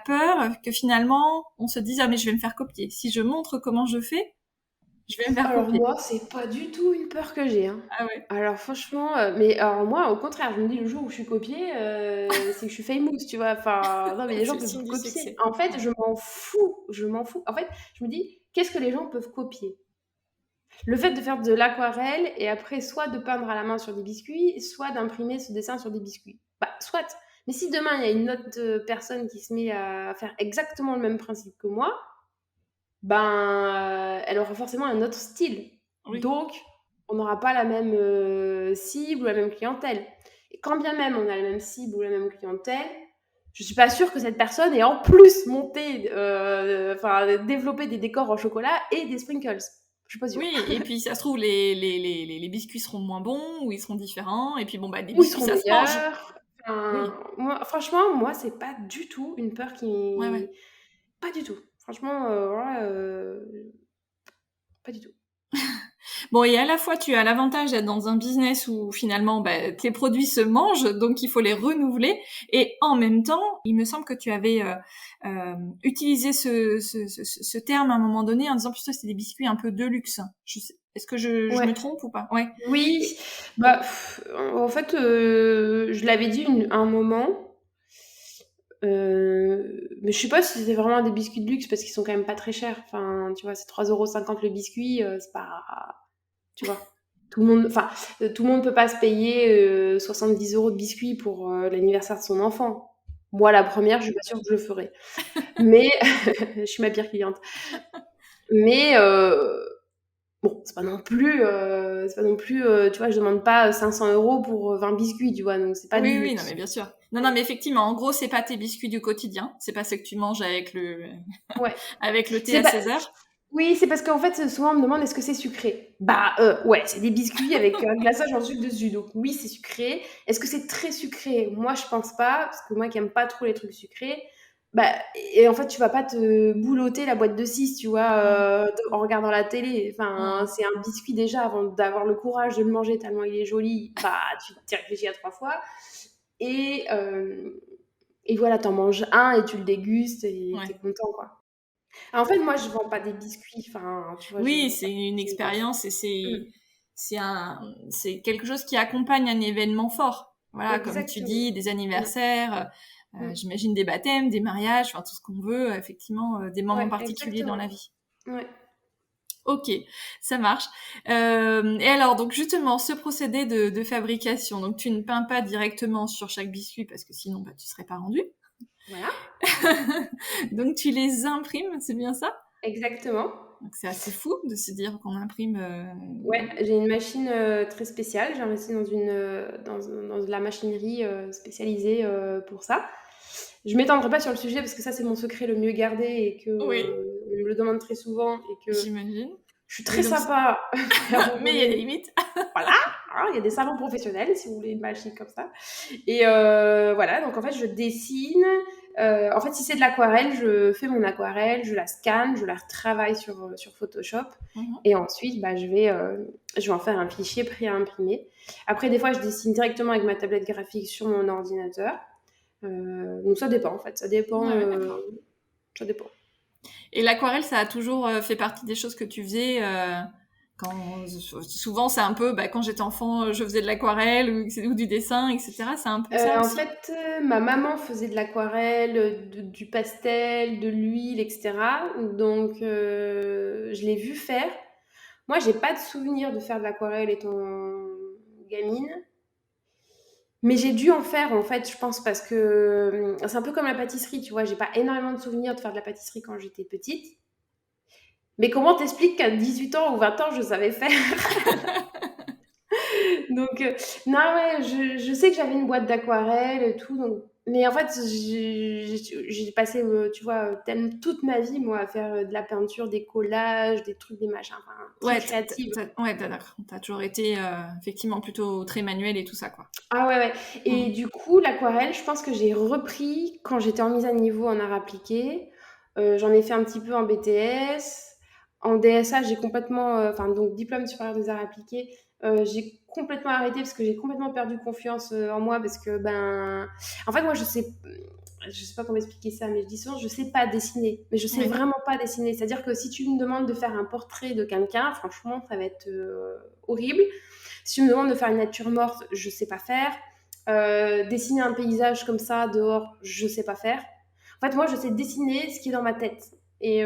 peur que finalement on se dise ah mais je vais me faire copier. Si je montre comment je fais, je vais me faire
Alors
copier.
moi, c'est pas du tout une peur que j'ai, hein.
Ah ouais.
Alors franchement, mais alors moi, au contraire, je me dis le jour où je suis copiée, c'est que je suis famous, tu vois? Enfin, non mais les
C'est
gens
le
peuvent
signe
me
du
copier.
succès.
En fait, je m'en fous, je m'en fous. En fait, je me dis: «Qu'est-ce que les gens peuvent copier?» Le fait de faire de l'aquarelle et après soit de peindre à la main sur des biscuits, soit d'imprimer ce dessin sur des biscuits. Bah, soit. Mais si demain il y a une autre, personne qui se met à faire exactement le même principe que moi, ben, elle aura forcément un autre style.
Oui.
Donc, on n'aura pas la même, cible ou la même clientèle. Et quand bien même on a la même cible ou la même clientèle, je suis pas sûre que cette personne ait en plus monté, enfin développé des décors en chocolat et des sprinkles. Je suis pas sûre.
Oui, et puis ça se trouve, les biscuits seront moins bons ou ils seront différents. Et puis bon, bah, des
Ou ils
biscuits,
seront
ça se mange.
meilleurs. Enfin,
Oui,
moi franchement, moi, c'est pas du tout une peur
ouais, ouais.
qui pas du tout. Franchement, voilà, pas du tout.
Bon, et à la fois, tu as l'avantage d'être dans un business où finalement, bah, tes produits se mangent, donc il faut les renouveler. Et en même temps, il me semble que tu avais utilisé ce terme à un moment donné en disant plutôt que c'était des biscuits un peu de luxe. Est-ce que je me
Ouais.
trompe ou pas? Ouais.
Oui, bah, en fait, je l'avais dit à un moment, mais je sais pas si c'était vraiment des biscuits de luxe parce qu'ils sont quand même pas très chers. Enfin, tu vois, c'est 3,50 € le biscuit, c'est pas, tu vois? Tout le monde peut pas se payer 70 € de biscuits pour l'anniversaire de son enfant. Moi, la première, je suis pas sûre que je le ferais. Mais je suis ma pire cliente. Mais bon, c'est pas non plus, tu vois, je demande pas 500 € pour 20 biscuits, tu vois, donc c'est pas du
Oui, oui, non,
luxe.
mais bien sûr. Non, non, mais effectivement, en gros, c'est pas tes biscuits du quotidien. C'est pas ce que tu manges avec le,
Ouais.
avec le thé
C'est
à
pas
16 heures.
Oui, c'est parce qu'en fait, souvent on me demande: «Est-ce que c'est sucré?» Bah, ouais, c'est des biscuits avec un glaçage en sucre dessus, donc oui, c'est sucré. Est-ce que c'est très sucré? Moi, je pense pas, parce que moi qui aime pas trop les trucs sucrés, bah et en fait, tu vas pas te boulotter la boîte de 6, tu vois,
Mm,
en regardant la télé. Enfin,
mm.
c'est un biscuit déjà avant d'avoir le courage de le manger tellement il est joli, bah, tu t'y réfléchis à 3 fois et hem et voilà, tu en manges un et tu le dégustes et tu
Ouais.
es content, quoi. En fait, moi, je vends pas des biscuits, enfin, tu vois, je
Oui,
vends
c'est
pas
une
c'est pas ça.
expérience et
Mmh.
c'est quelque chose qui accompagne un événement fort. Voilà, comme tu
Exactement.
dis, des
Mmh.
anniversaires,
Mmh.
j'imagine des baptêmes, des mariages, enfin tout ce qu'on veut, effectivement, des moments
Ouais,
particuliers dans
exactement.
la vie.
Ouais.
Ok, ça marche. Et alors, donc justement, ce procédé de fabrication, donc tu ne peins pas directement sur chaque biscuit parce que sinon, bah, tu serais pas rendu.
Voilà,
Donc tu les imprimes, c'est bien ça?
exactement.
Donc c'est assez fou de se dire qu'on imprime.
Ouais, j'ai une machine, très spéciale. J'ai investi dans de la machinerie, spécialisée, pour ça. Je m'étendrai pas sur le sujet parce que ça, c'est mon secret le mieux gardé et que,
Oui,
on me le demande très souvent et que
j'imagine.
je suis
Oui,
très
donc
sympa à
mais il y a des
envoyer.
limites.
Voilà, hein, il y a des salons professionnels si vous voulez une machine comme ça. Et voilà, donc en fait, je dessine. En fait, si c'est de l'aquarelle, je fais mon aquarelle, je la scanne, je la retravaille sur Photoshop.
Mhm.
Et ensuite, bah, je vais en faire un fichier prêt à imprimer. Après, des fois, je dessine directement avec ma tablette graphique sur mon ordinateur. Donc ça dépend en fait,
Ouais, ouais, d'accord.
ça dépend.
Et l'aquarelle, ça a toujours fait partie des choses que tu faisais quand souvent c'est un peu bah, quand j'étais enfant, je faisais de l'aquarelle ou du dessin, etc. C'est un peu ça
En
aussi.
fait, ma maman faisait de l'aquarelle, du pastel, de l'huile, et cetera. Donc, je l'ai vue faire. Moi, j'ai pas de souvenir de faire de l'aquarelle étant gamine, mais j'ai dû en faire, en fait, je pense, parce que, c'est un peu comme la pâtisserie, tu vois? J'ai pas énormément de souvenirs de faire de la pâtisserie quand j'étais petite. Mais comment t'expliques qu'à 18 ans ou 20 ans, je savais faire? Donc, non, ouais, je sais que j'avais une boîte d'aquarelle et tout, donc mais en fait, j'ai passé, tu vois, toute ma vie, moi, à faire de la peinture, des collages, des trucs, des machins, enfin, très
Ouais,
créative.
ouais, d'accord. T'as toujours été effectivement plutôt très manuel et tout ça, quoi.
Ah ouais, ouais. Et
Mm.
du coup, l'aquarelle, je pense que j'ai repris quand j'étais en mise à niveau en art appliqué. J'en ai fait un petit peu en BTS. En DSA, j'ai complètement, enfin, donc diplôme supérieur des arts appliqués, j'ai complètement arrêté parce que j'ai complètement perdu confiance en moi parce que, ben, en fait, moi, je sais pas comment expliquer ça, mais je dis souvent, je sais pas dessiner, mais je sais
Ouais.
vraiment pas dessiner. C'est-à-dire que si tu me demandes de faire un portrait de quelqu'un, franchement, ça va être horrible. Si tu me demandes de faire une nature morte, je sais pas faire. Dessiner un paysage comme ça dehors, je sais pas faire. En fait, moi, je sais dessiner ce qui est dans ma tête. Et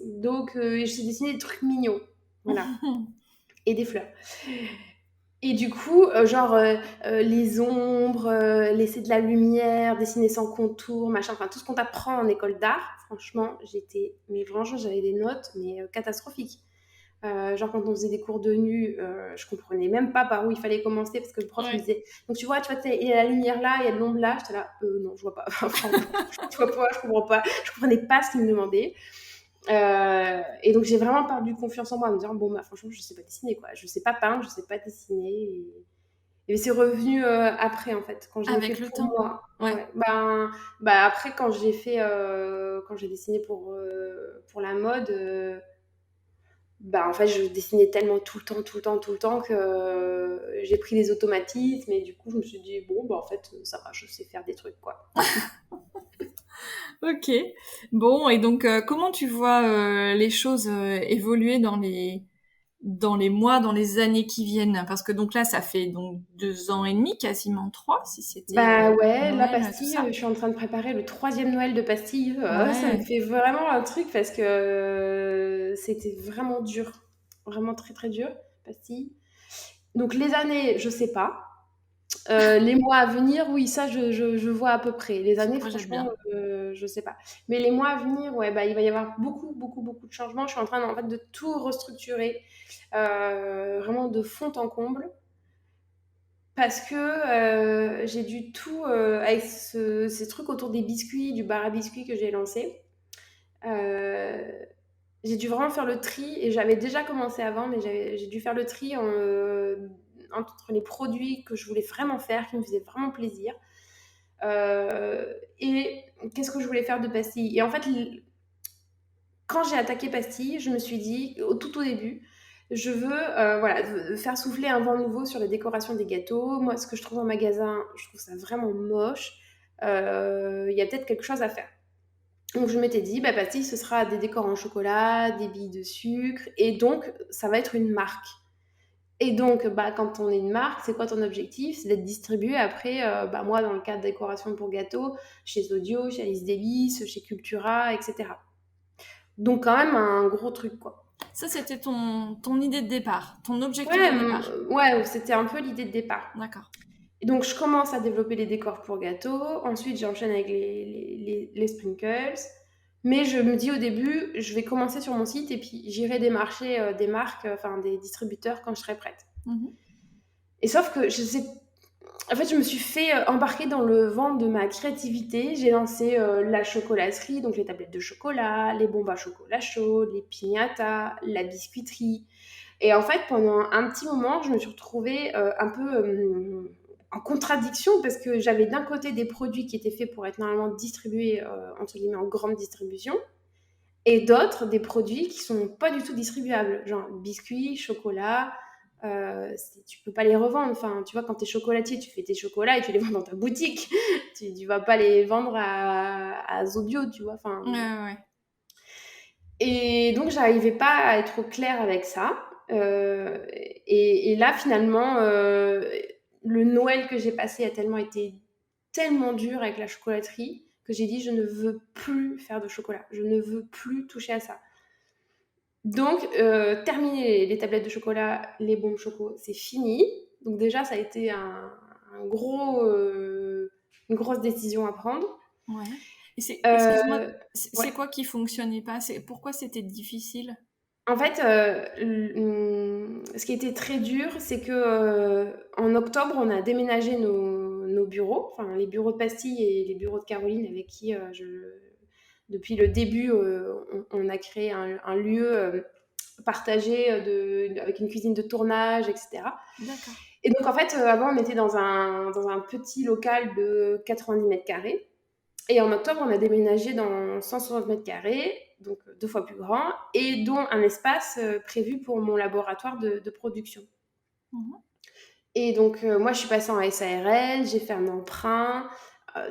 donc, je sais dessiner des trucs mignons. Voilà. Et des fleurs. Et du coup, les ombres, laisser de la lumière, dessiner sans contour, machin, enfin tout ce qu'on t'apprend en école d'art, franchement, mais franchement, j'avais des notes, mais catastrophiques. Genre quand on faisait des cours de nu, je comprenais même pas par où il fallait commencer parce que le prof me
Ouais.
disait donc tu vois, il y a la lumière là, il y a de l'ombre là. J'étais là, non, je vois pas. Franchement, je vois pas, je comprends pas. Je comprenais pas ce qu'il me demandait. Et donc j'ai vraiment perdu confiance en moi, en me disant bon bah franchement je sais pas dessiner quoi, je sais pas peindre, je sais pas dessiner. Et c'est revenu après en fait, quand je l'ai fait
Avec le
pour
temps.
moi.
Ouais.
Ouais. Ben après quand j'ai dessiné pour la mode. Bah, en fait, je dessinais tellement tout le temps, tout le temps, tout le temps que j'ai pris des automatismes et du coup, je me suis dit, bon, bah, en fait, ça va, je sais faire des trucs, quoi.
Ok. Bon, et donc comment tu vois les choses évoluer dans les mois, dans les années qui viennent? Parce que donc là, ça fait donc 2 ans et demi, quasiment trois, si c'était
Bah ouais, la
Noël, tout
pastille,
ça.
je suis en train de préparer le troisième Noël de pastille. Ça me
Ouais.
fait vraiment un truc parce que c'était vraiment dur. Vraiment très très dur, pastille. Donc les années, je sais pas. Les mois à venir, oui, ça, je vois à peu près. Les
Tu te
années,
projettes
franchement,
bien.
je sais pas. Mais les mois à venir, ouais, bah, il va y avoir beaucoup, beaucoup, beaucoup de changements. Je suis en train, en fait, de tout restructurer, vraiment de fond en comble. Parce que j'ai dû tout, avec ces trucs autour des biscuits, du bar à biscuits que j'ai lancé, euh, j'ai dû vraiment faire le tri. Et j'avais déjà commencé avant, mais j'ai dû faire le tri entre les produits que je voulais vraiment faire, qui me faisaient vraiment plaisir. Et qu'est-ce que je voulais faire de pastille. Et en fait, quand j'ai attaqué pastille, je me suis dit, tout au début, je veux voilà, faire souffler un vent nouveau sur la décoration des gâteaux. Moi, ce que je trouve en magasin, je trouve ça vraiment moche. Il y a peut-être quelque chose à faire. Donc je m'étais dit, bah, pastille, ce sera des décors en chocolat, des billes de sucre, et donc ça va être une marque. Et donc, bah, quand on est une marque, c'est quoi ton objectif? C'est d'être distribué après, bah, moi, dans le cadre de décoration pour gâteaux, chez Audio, chez Alice Délices, chez Cultura, etc. Donc, quand même, un gros truc, quoi.
Ça, c'était ton idée de départ, ton objectif
Ouais,
de départ.
ouais, c'était un peu l'idée de départ.
D'accord.
Et donc, je commence à développer les décors pour gâteaux. Ensuite, j'enchaîne avec les sprinkles. Mais je me dis au début, je vais commencer sur mon site et puis j'irai démarcher des marques, enfin des distributeurs quand je serai prête.
Mhm.
Et sauf que je sais. En fait, je me suis fait embarquer dans le vent de ma créativité. J'ai lancé la chocolaterie, donc les tablettes de chocolat, les bombes à chocolat chaud, les piñatas, la biscuiterie. Et en fait, pendant un petit moment, je me suis retrouvée un peu en contradiction parce que j'avais d'un côté des produits qui étaient faits pour être normalement distribués, entre guillemets, en grande distribution, et d'autres, des produits qui sont pas du tout distribuables, genre biscuits, chocolat. Tu peux pas les revendre. Enfin, tu vois, quand tu es chocolatier, tu fais tes chocolats et tu les vends dans ta boutique. Tu vas pas les vendre à Zobio, tu vois. Enfin,
Ouais, ouais, ouais.
et donc, j'arrivais pas à être au clair avec ça. Et là, finalement, le Noël que j'ai passé a tellement été tellement dur avec la chocolaterie que j'ai dit je ne veux plus faire de chocolat. Je ne veux plus toucher à ça. Donc, terminer les tablettes de chocolat, les bombes choco, c'est fini. Donc déjà, ça a été une grosse décision à prendre.
Ouais. Et excuse-moi,
Euh,
c'est
ouais.
quoi qui fonctionnait pas? Pourquoi c'était difficile?
En fait, ce qui était très dur, c'est que en octobre, on a déménagé nos bureaux, enfin les bureaux de Pastille et les bureaux de Caroline, avec qui depuis le début, on a créé un lieu partagé avec une cuisine de tournage, etc.
D'accord.
Et donc, en fait, avant, on était dans un petit local de 90 mètres carrés. Et en octobre, on a déménagé dans 160 mètres carrés, donc 2 fois plus grand, et dont un espace prévu pour mon laboratoire de production.
Mhm.
Et donc, moi, je suis passée en SARL, j'ai fait un emprunt.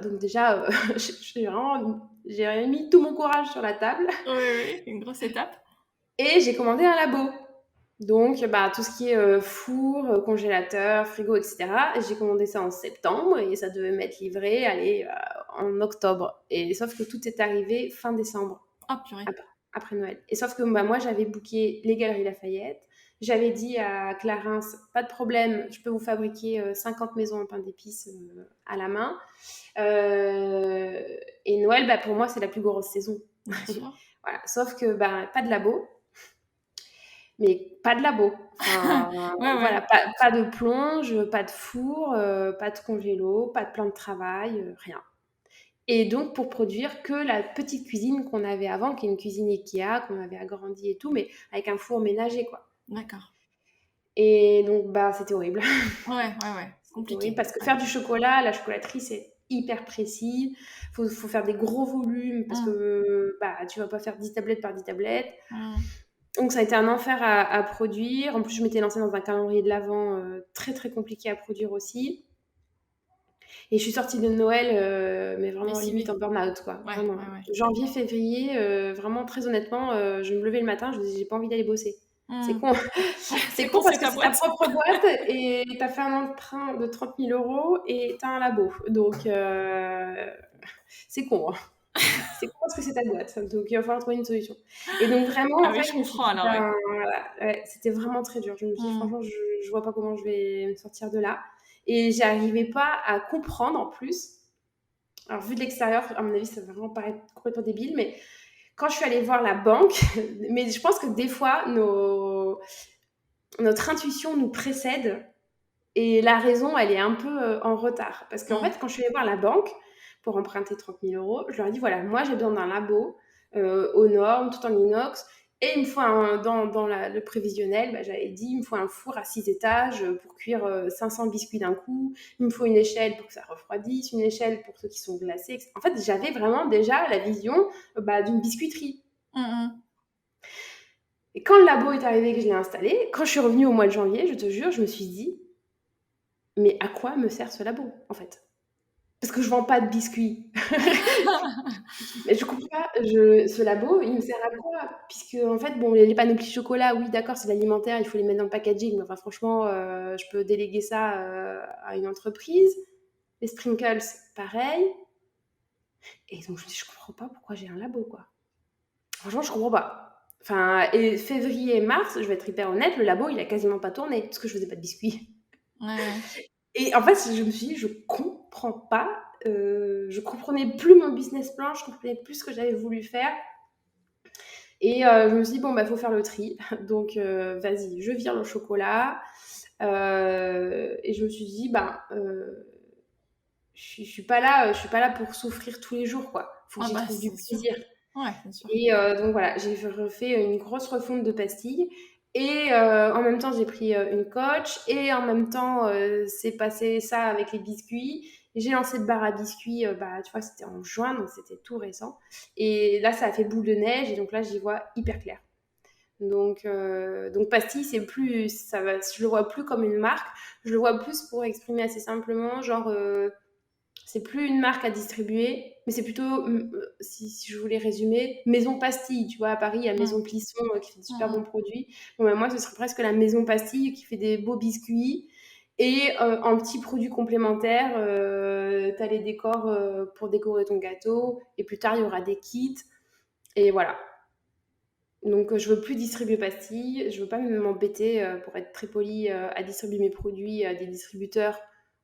Donc déjà, j'ai mis tout mon courage sur la table.
Oui, oui, une grosse étape.
Et j'ai commandé un labo. Donc, tout ce qui est four, congélateur, frigo, etc. J'ai commandé ça en septembre et ça devait m'être livré, en octobre. Et sauf que tout est arrivé fin décembre,
Ah, purée.
après Noël. Et sauf que moi, j'avais booké les Galeries Lafayette. J'avais dit à Clarins, pas de problème, je peux vous fabriquer 50 maisons en pain d'épices à la main. Et Noël, pour moi, c'est la plus grosse saison.
Bien sûr.
Voilà. Sauf que pas de labo. Mais pas de labo. Enfin,
Ouais, ouais.
voilà, pas de plonge, pas de four, pas de congélo, pas de plan de travail, rien. Et donc, pour produire que la petite cuisine qu'on avait avant, qui est une cuisine Ikea, qu'on avait agrandie et tout, mais avec un four ménager, quoi.
D'accord.
Et donc, c'était horrible.
Ouais, ouais, ouais.
C'était
Compliqué.
horrible parce que
Ouais.
faire du chocolat, la chocolaterie, c'est hyper précis. Faut faire des gros volumes parce que tu vas pas faire 10 tablettes par 10 tablettes. Donc ça a été un enfer à produire. En plus, je m'étais lancée dans un calendrier de l'Avent très très compliqué à produire aussi. Et je suis sortie de Noël, mais vraiment
Lessivée.
limite en burn-out, quoi.
Ouais,
Vraiment.
ouais, ouais.
Janvier, février, vraiment très honnêtement, je me levais le matin, je me disais j'ai pas envie d'aller bosser. C'est con. C'est con parce que c'est ta propre boîte et t'as fait un emprunt de 30 000 € et t'as un labo. Donc c'est con. Hein. C'est con parce que c'est ta boîte. Donc il va falloir trouver une solution. Et donc vraiment,
Ah
en
oui,
fait,
je
je me suis
comprends
dit,
alors, ouais.
voilà, ouais, c'était vraiment très dur. Je me suis dit, franchement, je vois pas comment je vais me sortir de là. Et j'arrivais pas à comprendre en plus. Alors, vu de l'extérieur, à mon avis, ça va vraiment paraître complètement débile, mais quand je suis allée voir la banque, mais je pense que des fois, notre intuition nous précède et la raison, elle est un peu en retard. Parce qu'en fait, quand je suis allée voir la banque pour emprunter 30 000 €, je leur ai dit, voilà, moi, j'ai besoin d'un labo aux normes, tout en inox. Et il me faut dans le prévisionnel, j'avais dit, il me faut un four à 6 étages pour cuire 500 biscuits d'un coup. Il me faut une échelle pour que ça refroidisse, une échelle pour ceux qui sont glacés. Etc. En fait, j'avais vraiment déjà la vision d'une biscuiterie. Et quand le labo est arrivé et que je l'ai installé, quand je suis revenue au mois de janvier, je te jure, je me suis dit, mais à quoi me sert ce labo, en fait? Parce que je vends pas de biscuits. Mais je comprends pas, ce labo, il me sert à quoi? Puisque, en fait, bon, les panoplies chocolat, oui, d'accord, c'est l'alimentaire, il faut les mettre dans le packaging, mais enfin, franchement, je peux déléguer ça à une entreprise. Les sprinkles, pareil. Et donc, je me dis, je comprends pas pourquoi j'ai un labo, quoi. Franchement, je comprends pas. Enfin, et février, mars, je vais être hyper honnête, le labo, il a quasiment pas tourné, parce que je faisais pas de biscuits.
Ouais.
Et en fait, je me suis dit, je comprends pas. Je comprenais plus mon business plan, je comprenais plus ce que j'avais voulu faire. Et je me suis dit, bon, faut faire le tri. Donc, vas-y, je vire le chocolat. Et je me suis dit, je suis pas là pour souffrir tous les jours, quoi. Faut que j'y trouve du plaisir.
Ouais, c'est sûr.
Et donc voilà, j'ai refait une grosse refonte de pastilles. Et en même temps, j'ai pris une coach. Et en même temps, c'est passé ça avec les biscuits. J'ai lancé le bar à biscuits, tu vois, c'était en juin, donc c'était tout récent. Et là, ça a fait boule de neige. Et donc là, j'y vois hyper clair. Donc pastille, c'est plus, je le vois plus comme une marque. Je le vois plus pour exprimer assez simplement, genre... c'est plus une marque à distribuer, mais c'est plutôt, si je voulais résumer, Maison Pastille. Tu vois, à Paris, il y a Maison Plisson qui fait de super bons produits. Bon, moi, ce serait presque la Maison Pastille qui fait des beaux biscuits. Et en petits produits complémentaires, tu as les décors pour décorer ton gâteau. Et plus tard, il y aura des kits. Et voilà. Donc, je veux plus distribuer pastilles. Je veux pas m'embêter, pour être très polie, à distribuer mes produits à des distributeurs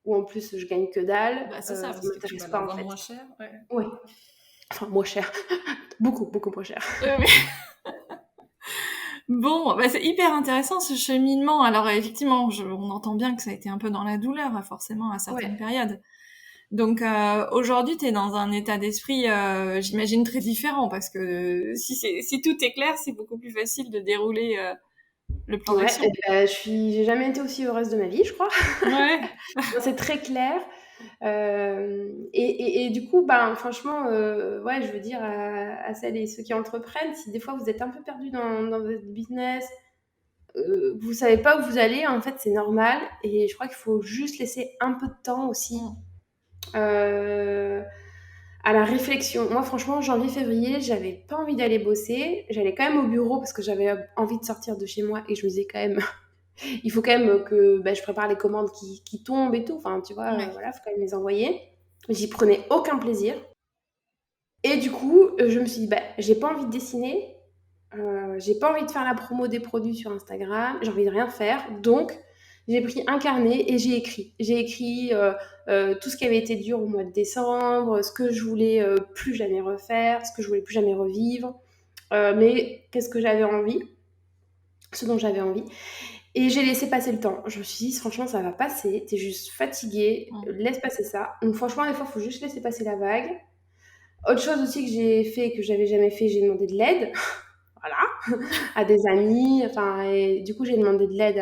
où en plus je gagne que dalle.
C'est ça, parce que tu vas
pas,
les
en
vendre
fait.
moins cher. Ouais.
Ouais. Enfin, moins cher. Beaucoup, beaucoup moins cher.
Ouais, mais... Bon, bah, c'est hyper intéressant ce cheminement. Alors effectivement, on entend bien que ça a été un peu dans la douleur, forcément, à certaines
Ouais.
périodes. Donc aujourd'hui, t'es dans un état d'esprit, j'imagine, très différent, parce que si tout est clair, c'est beaucoup plus facile de dérouler le plan
Ouais, et
d'action.
bah, j'ai jamais été aussi heureuse de ma vie, je crois.
Ouais.
C'est très clair. Et du coup, ben, franchement, ouais, je veux dire à celles et ceux qui entreprennent, si des fois vous êtes un peu perdu dans votre business, vous savez pas où vous allez, en fait, c'est normal. Et je crois qu'il faut juste laisser un peu de temps aussi
Mm.
euh, à la réflexion. Moi, franchement, janvier-février, j'avais pas envie d'aller bosser. J'allais quand même au bureau parce que j'avais envie de sortir de chez moi et je me disais quand même, il faut quand même que je prépare les commandes qui tombent et tout. Enfin, tu vois,
Ouais.
voilà, faut quand même les envoyer. J'y prenais aucun plaisir. Et du coup, je me suis dit, j'ai pas envie de dessiner, j'ai pas envie de faire la promo des produits sur Instagram, j'ai envie de rien faire. Donc, j'ai pris un carnet et j'ai écrit. J'ai écrit tout ce qui avait été dur au mois de décembre, ce que je voulais plus jamais refaire, ce que je voulais plus jamais revivre, mais qu'est-ce que j'avais envie, ce dont j'avais envie. Et j'ai laissé passer le temps. Je me suis dit, franchement, ça va passer, t'es juste fatiguée,
Mm.
laisse passer ça. Donc, franchement, des fois, il faut juste laisser passer la vague. Autre chose aussi que j'ai fait, que j'avais jamais fait, j'ai demandé de l'aide, voilà, à des amis. Enfin, et du coup, j'ai demandé de l'aide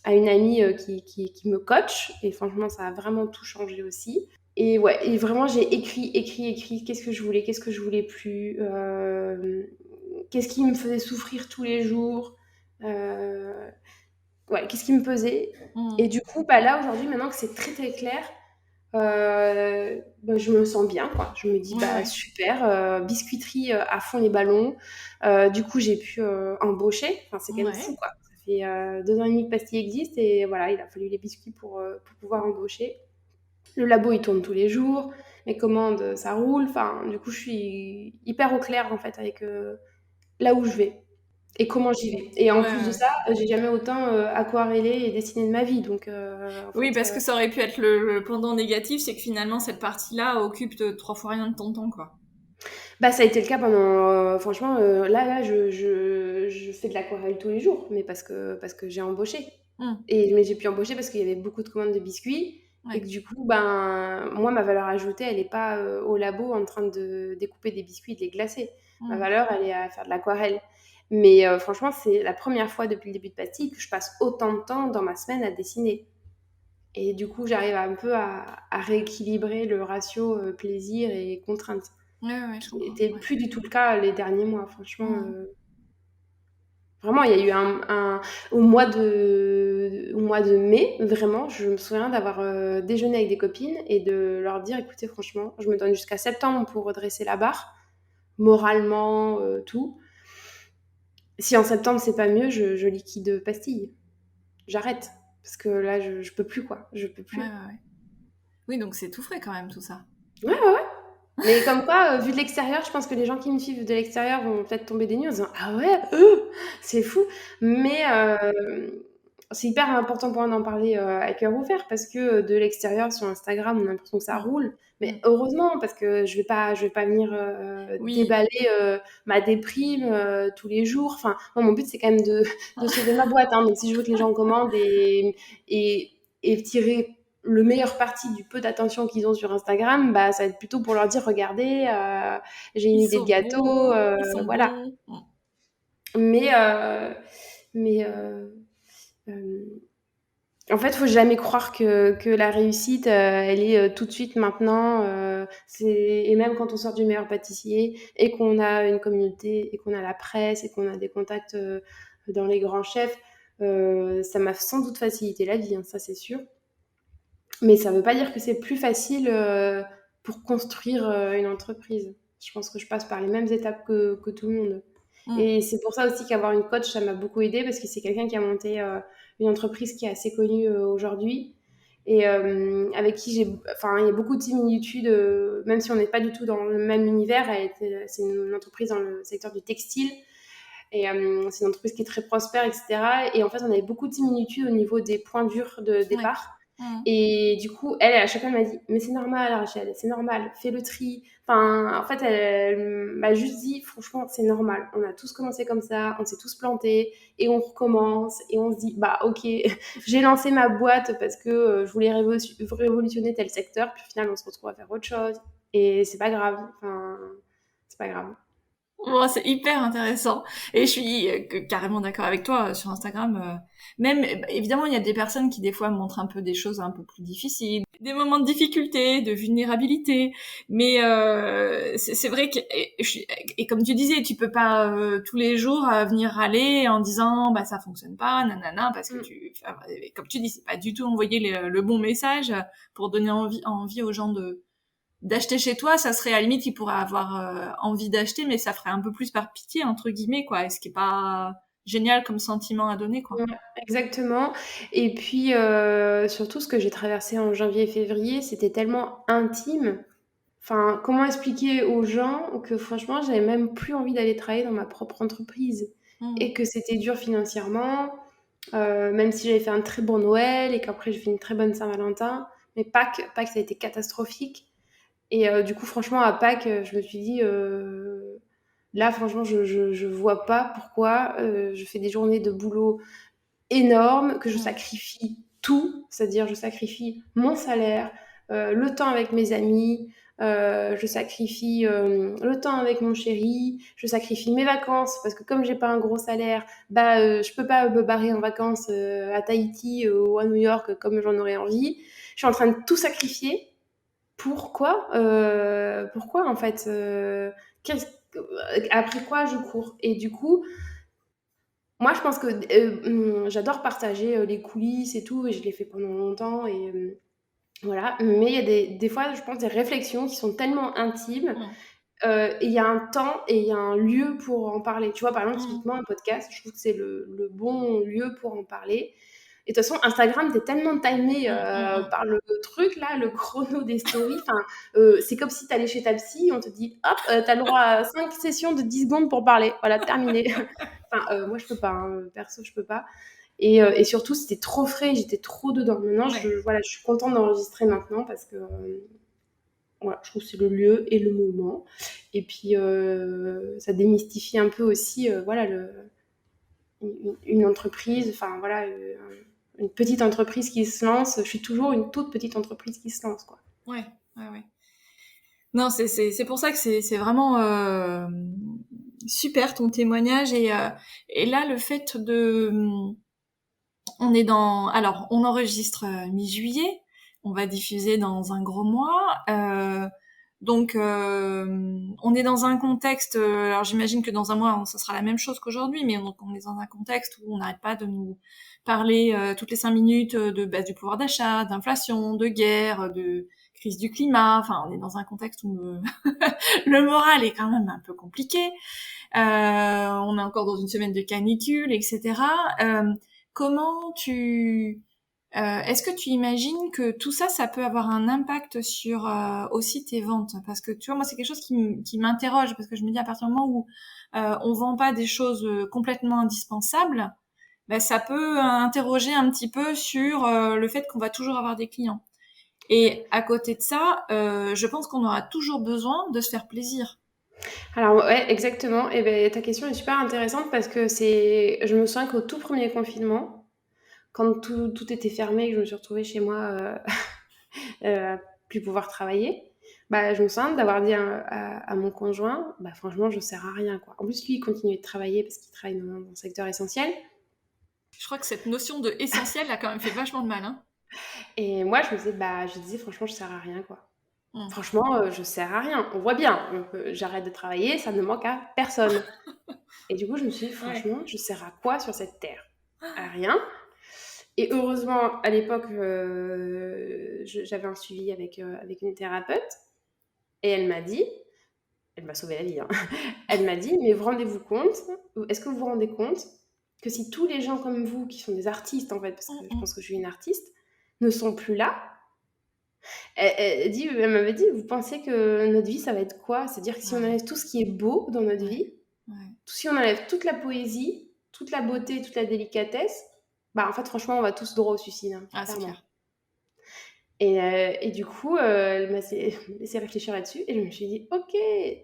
à une amie qui me coach. Et franchement, ça a vraiment tout changé aussi. Et ouais, et vraiment, j'ai écrit. Qu'est-ce que je voulais plus, qu'est-ce qui me faisait souffrir tous les jours, euh, ouais, qu'est-ce qui me pesait. Et
Mm.
du coup, là, aujourd'hui, maintenant que c'est très très clair, je me sens bien, quoi. Je me dis,
Ouais, ouais.
super, biscuiterie à fond les ballons. Du coup, j'ai pu embaucher. Enfin, c'est quand même fou,
Ouais.
quoi. Ça fait 2 ans et demi que Pastille existe et voilà, il a fallu les biscuits pour pouvoir embaucher. Le labo, il tourne tous les jours. Mes commandes, ça roule. Enfin, du coup, je suis hyper au clair, en fait, avec là où je vais et comment j'y vais. Et
Ouais,
en plus
ouais,
de
ouais.
ça, j'ai jamais autant aquarellé et dessiné de ma vie. Donc, en
Oui,
fait,
parce que ça aurait pu être le pendant négatif, c'est que finalement cette partie-là occupe 3 fois rien de ton temps, quoi.
ça a été le cas pendant, franchement, là, je fais de l'aquarelle tous les jours, mais parce que j'ai embauché.
Mm.
Mais j'ai pu embaucher parce qu'il y avait beaucoup de commandes de biscuits et que
Ouais.
du coup, moi, ma valeur ajoutée, elle n'est pas au labo en train de découper des biscuits et de les glacer. Ma
Mm.
valeur, elle est à faire de l'aquarelle. Mais franchement, c'est la première fois depuis le début de Pastille que je passe autant de temps dans ma semaine à dessiner. Et du coup, j'arrive un peu à rééquilibrer le ratio plaisir et contrainte,
Ouais, ouais, ouais, je
qui
comprends.
n'était
Ouais.
plus du tout le cas les derniers mois. Franchement,
Mm.
vraiment, il y a eu au mois de mai, vraiment, je me souviens d'avoir déjeuné avec des copines et de leur dire, écoutez, franchement, je me donne jusqu'à septembre pour redresser la barre, moralement, tout. Si en septembre, c'est pas mieux, je liquide Pastille. J'arrête. Parce que là, je peux plus, quoi. Je peux
Ouais,
plus.
ouais, ouais. Oui, donc c'est tout frais quand même tout ça.
Ouais, ouais, ouais. Mais comme quoi, vu de l'extérieur, je pense que les gens qui me suivent de l'extérieur vont peut-être tomber des nues en disant ah ouais, c'est fou. Mais c'est hyper important pour moi d'en parler à cœur ouvert parce que de l'extérieur sur Instagram, on a l'impression que ça
Mm.
roule. Mais
Mm.
heureusement, parce que je vais pas venir
Oui.
déballer ma déprime tous les jours. Enfin, moi, mon but, c'est quand même de sauver ma boîte. Hein. Donc, si je veux que les gens commandent et, et tirer le meilleur parti du peu d'attention qu'ils ont sur Instagram, ça va être plutôt pour leur dire, regardez, j'ai une
Ils
idée de
sont
gâteau,
beaux, ils sont
voilà.
bons. Mm.
Mais, mais en fait, faut jamais croire que la réussite, elle est tout de suite maintenant. Et même quand on sort du meilleur pâtissier et qu'on a une communauté et qu'on a la presse et qu'on a des contacts dans les grands chefs, ça m'a sans doute facilité la vie, hein, ça c'est sûr. Mais ça ne veut pas dire que c'est plus facile pour construire une entreprise. Je pense que je passe par les mêmes étapes que tout le monde.
Mm.
Et c'est pour ça aussi qu'avoir une coach, ça m'a beaucoup aidé parce que c'est quelqu'un qui a monté une entreprise qui est assez connue aujourd'hui et avec qui enfin, il y a beaucoup de similitudes, même si on n'est pas du tout dans le même univers. C'est une entreprise dans le secteur du textile et c'est une entreprise qui est très prospère, etc. Et en fait, on avait beaucoup de similitudes au niveau des points durs de
Ouais.
départ.
Mmh.
Et du coup, elle, à chaque fois, elle m'a dit: «Mais c'est normal, Rachel, c'est normal, fais le tri». Enfin, en fait, elle m'a juste dit: «Franchement, c'est normal. On a tous commencé comme ça, on s'est tous plantés et on recommence et on se dit: "Bah, OK, j'ai lancé ma boîte parce que, je voulais révolutionner tel secteur, puis au final, on se retrouve à faire autre chose et c'est pas grave. Enfin, c'est pas grave".
Bon, c'est hyper intéressant. Et je suis carrément d'accord avec toi sur Instagram. Même, évidemment, il y a des personnes qui des fois montrent un peu des choses un peu plus difficiles, des moments de difficulté, de vulnérabilité. Mais c'est vrai que, et comme tu disais, tu peux pas tous les jours venir râler en disant bah ça fonctionne pas, nanana, parce que
Mmh.
enfin, comme tu dis, c'est pas du tout envoyer le bon message pour donner envie aux gens d'acheter chez toi. Ça serait à la limite, ils pourraient avoir envie d'acheter, mais ça ferait un peu plus par pitié, entre guillemets, quoi. Et ce qui est pas génial comme sentiment à donner, quoi.
Ouais, exactement. Et puis, surtout ce que j'ai traversé en janvier et février, c'était tellement intime. Enfin, comment expliquer aux gens que franchement, j'avais même plus envie d'aller travailler dans ma propre entreprise
Mm.
et que c'était dur financièrement, même si j'avais fait un très bon Noël et qu'après j'ai fait une très bonne Saint-Valentin. Mais Pâques, ça a été catastrophique. Et du coup, franchement, à Pâques, je me suis dit, là, franchement, je vois pas pourquoi je fais des journées de boulot énormes, que je
Mm.
sacrifie tout, c'est-à-dire je sacrifie mon salaire, le temps avec mes amis, je sacrifie le temps avec mon chéri, je sacrifie mes vacances parce que comme j'ai pas un gros salaire, bah je peux pas me barrer en vacances à Tahiti ou à New York comme j'en aurais envie. Je suis en train de tout sacrifier. Pourquoi pourquoi en fait après quoi je cours? Et du coup, moi, je pense que j'adore partager les coulisses et tout, et je l'ai fait pendant longtemps, et voilà. Mais il y a des fois, je pense, des réflexions qui sont tellement intimes,
Mm.
et il y a un temps et il y a un lieu pour en parler. Tu vois, par exemple,
Mm.
typiquement, un podcast, je trouve que c'est le bon lieu pour en parler. Et de toute façon, Instagram, t'es tellement timé
Mm. Mm.
par le truc, là, le chrono des stories. Enfin, c'est comme si t'allais chez ta psy, on te dit, hop, t'as le droit à 5 sessions de 10 secondes pour parler. Voilà, terminé. Enfin, moi, je peux pas, hein, perso, je peux pas. Et surtout, c'était trop frais, j'étais trop dedans. Maintenant,
Ouais.
voilà, je suis contente d'enregistrer maintenant parce que voilà, je trouve que c'est le lieu et le moment. Et puis, ça démystifie un peu aussi, voilà, une entreprise, enfin voilà, une petite entreprise qui se lance. Je suis toujours une toute petite entreprise qui se lance, quoi.
Ouais. Ouais. Ouais. Non, c'est pour ça que c'est vraiment super ton témoignage et là le fait de on est dans alors on enregistre mi-juillet, on va diffuser dans un gros mois. Donc, on est dans un contexte. Alors, j'imagine que dans un mois, ça sera la même chose qu'aujourd'hui, mais on est dans un contexte où on n'arrête pas de nous parler toutes les 5 minutes de baisse du pouvoir d'achat, d'inflation, de guerre, de crise du climat. Enfin, on est dans un contexte où le moral est quand même un peu compliqué. On est encore dans une semaine de canicule, etc. Comment tu est-ce que tu imagines que tout ça, ça peut avoir un impact sur aussi tes ventes? Parce que tu vois, moi, c'est quelque chose qui m'interroge, parce que je me dis à partir du moment où on vend pas des choses complètement indispensables, ben, ça peut interroger un petit peu sur le fait qu'on va toujours avoir des clients.
Ouais.
Et à côté de ça, je pense qu'on aura toujours besoin de se faire plaisir.
Alors, ouais, exactement. Et ben, ta question est super intéressante parce que je me souviens qu'au tout premier confinement, quand tout était fermé et que je me suis retrouvée chez moi à plus pouvoir travailler, bah, je me souviens d'avoir dit à mon conjoint, bah, franchement, je sers à rien, quoi. En plus, lui, il continuait de travailler parce qu'il travaille dans un secteur essentiel.
Je crois que cette notion de essentiel a quand même fait vachement de mal, hein.
Et moi, je disais, franchement, je sers à rien, quoi.
Mm.
Franchement, je sers à rien. On voit bien, j'arrête de travailler, ça ne manque à personne. Et du coup, je me suis dit,
Ouais.
franchement, je sers à quoi sur cette terre? À rien. Et heureusement, à l'époque, j'avais un suivi avec une thérapeute. Et elle m'a sauvé la vie, hein. Elle m'a dit, mais vous rendez-vous compte, est-ce que vous vous rendez compte que si tous les gens comme vous, qui sont des artistes en fait, parce que
Mm,
je
mm.
pense que je suis une artiste, ne sont plus là, elle m'avait dit, vous pensez que notre vie, ça va être quoi? C'est-à-dire que si on
Ouais,
enlève tout ce qui est beau dans notre
ouais,
vie,
ouais.
si on enlève toute la poésie, toute la beauté, toute la délicatesse, bah en fait, franchement, on va tous droit au suicide, hein,
Ah, c'est
clairement.
clair.
Et du coup, elle m'a laissé réfléchir là-dessus et je me suis dit: «OK,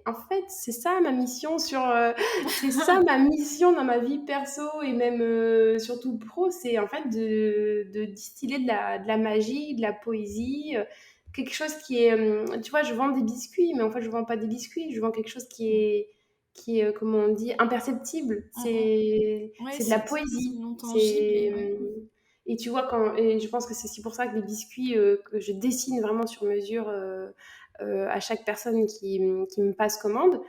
en fait, c'est ça ma mission c'est ça ma mission dans ma vie perso et même, surtout pro, c'est en fait de distiller de la magie, de la poésie, quelque chose qui est, tu vois, je vends des biscuits, mais en fait, je vends pas des biscuits, je vends quelque chose qui est, comment on dit? Imperceptible.
Mm, mm. Ouais,
C'est de la
c'est
poésie.
non tangible
C'est,
et ouais.
et tu vois, et je pense que c'est aussi pour ça que les biscuits que je dessine vraiment sur mesure à chaque personne qui me passe commande,